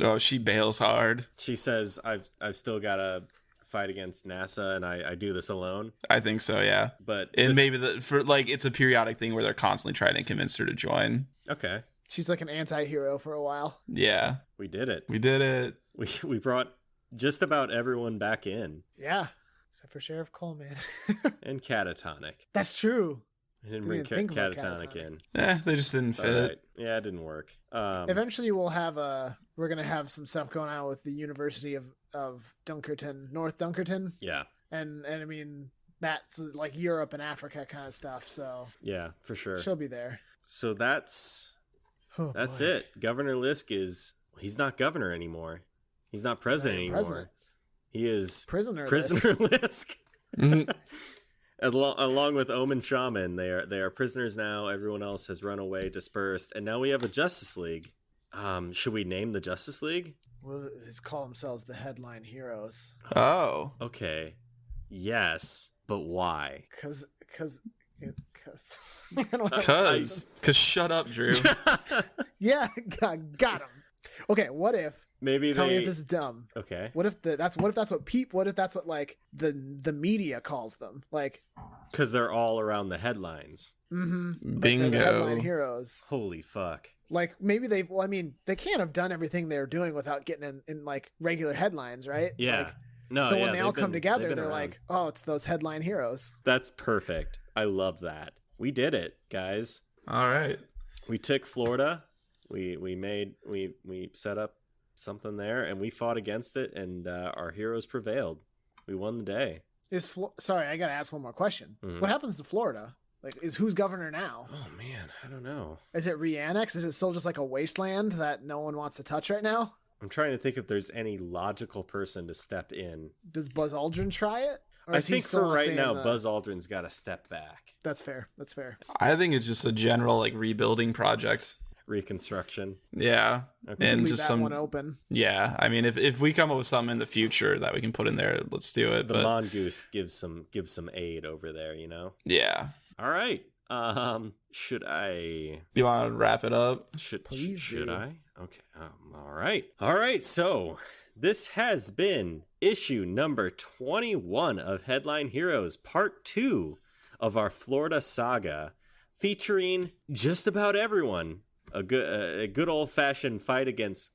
Oh, she bails hard. She says, I've still got to fight against NASA, and I do this alone. I think so, yeah. But and maybe it's a periodic thing where they're constantly trying to convince her to join. Okay. She's like an anti-hero for a while. Yeah. We did it. We brought just about everyone back in. Yeah. Except for Sheriff Coleman. And Catatonic. That's true. I didn't bring Catatonic in. They just didn't fit. Right. Yeah, it didn't work. Eventually we're going to have some stuff going on with the University of Dunkerton, North Dunkerton. Yeah. And I mean, that's like Europe and Africa kind of stuff. So yeah, for sure. She'll be there. So that's it. Governor Lisk he's not governor anymore. He's not president anymore. President. He is Prisoner Lisk. Mm-hmm. Along with Omen Shaman, they are prisoners now. Everyone else has run away, dispersed, and now we have a Justice League. Should we name the Justice League? Well, they call themselves the Headline Heroes. Oh. Okay. Yes, but why? Because shut up, Drew. Yeah, got him. Okay, what if? Maybe tell me if this is dumb. Okay. What if that's what like the media calls them, like? Because they're all around the headlines. Mm-hmm. Bingo. Like the Headline Heroes. Holy fuck. Like maybe they can't have done everything they're doing without getting in like regular headlines, right? Yeah. Like, no. So yeah, when they all come together, they're around. like, oh, it's those Headline Heroes. That's perfect. I love that. We did it, guys. All right. We took Florida. We set up something there, and we fought against it, and our heroes prevailed. We won the day. Sorry, I gotta ask one more question. Mm-hmm. What happens to Florida? Like, who's governor now? Oh man, I don't know. Is it re-annexed? Is it still just like a wasteland that no one wants to touch right now? I'm trying to think if there's any logical person to step in. Does Buzz Aldrin try it? I think for right now, Buzz Aldrin's got to step back. That's fair. I think it's just a general like rebuilding project. Reconstruction. Yeah. Okay. And leave just that one open. Yeah. I mean, if we come up with something in the future that we can put in there, let's do it. The mongoose gives some aid over there, you know? Yeah. All right. Should I? You want to wrap it up? Should I? Okay. All right. So this has been issue number 21 of Headline Heroes, part 2 of our Florida saga, featuring just about everyone. A good old-fashioned fight against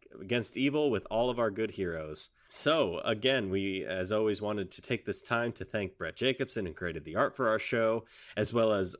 evil with all of our good heroes. So, again, we, as always, wanted to take this time to thank Brett Jacobson, who created the art for our show, as well as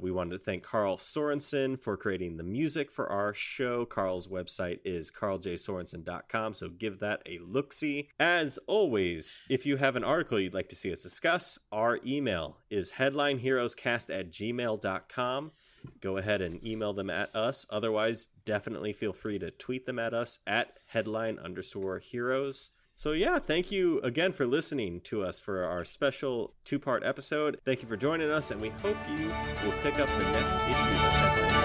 we wanted to thank Carl Sorensen for creating the music for our show. Carl's website is carljsorensen.com, so give that a look-see. As always, if you have an article you'd like to see us discuss, our email is headlineheroescast@gmail.com. Go ahead and email them at us. Otherwise, definitely feel free to tweet them at us at headline_heroes. So yeah, thank you again for listening to us for our special 2-part episode. Thank you for joining us, and we hope you will pick up the next issue of Headline Heroes.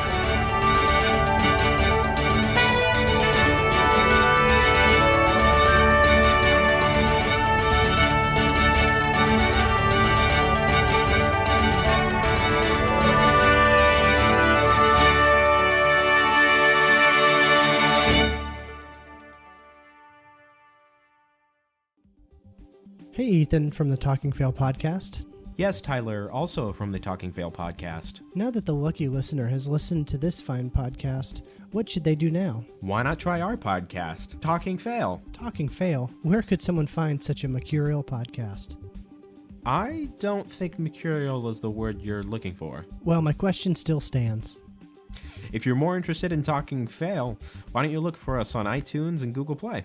Hey, Ethan from the Talking Fail podcast. Yes, Tyler, also from the Talking Fail podcast. Now that the lucky listener has listened to this fine podcast, what should they do now? Why not try our podcast, Talking Fail? Talking Fail? Where could someone find such a mercurial podcast? I don't think mercurial is the word you're looking for. Well, my question still stands. If you're more interested in Talking Fail, why don't you look for us on iTunes and Google Play?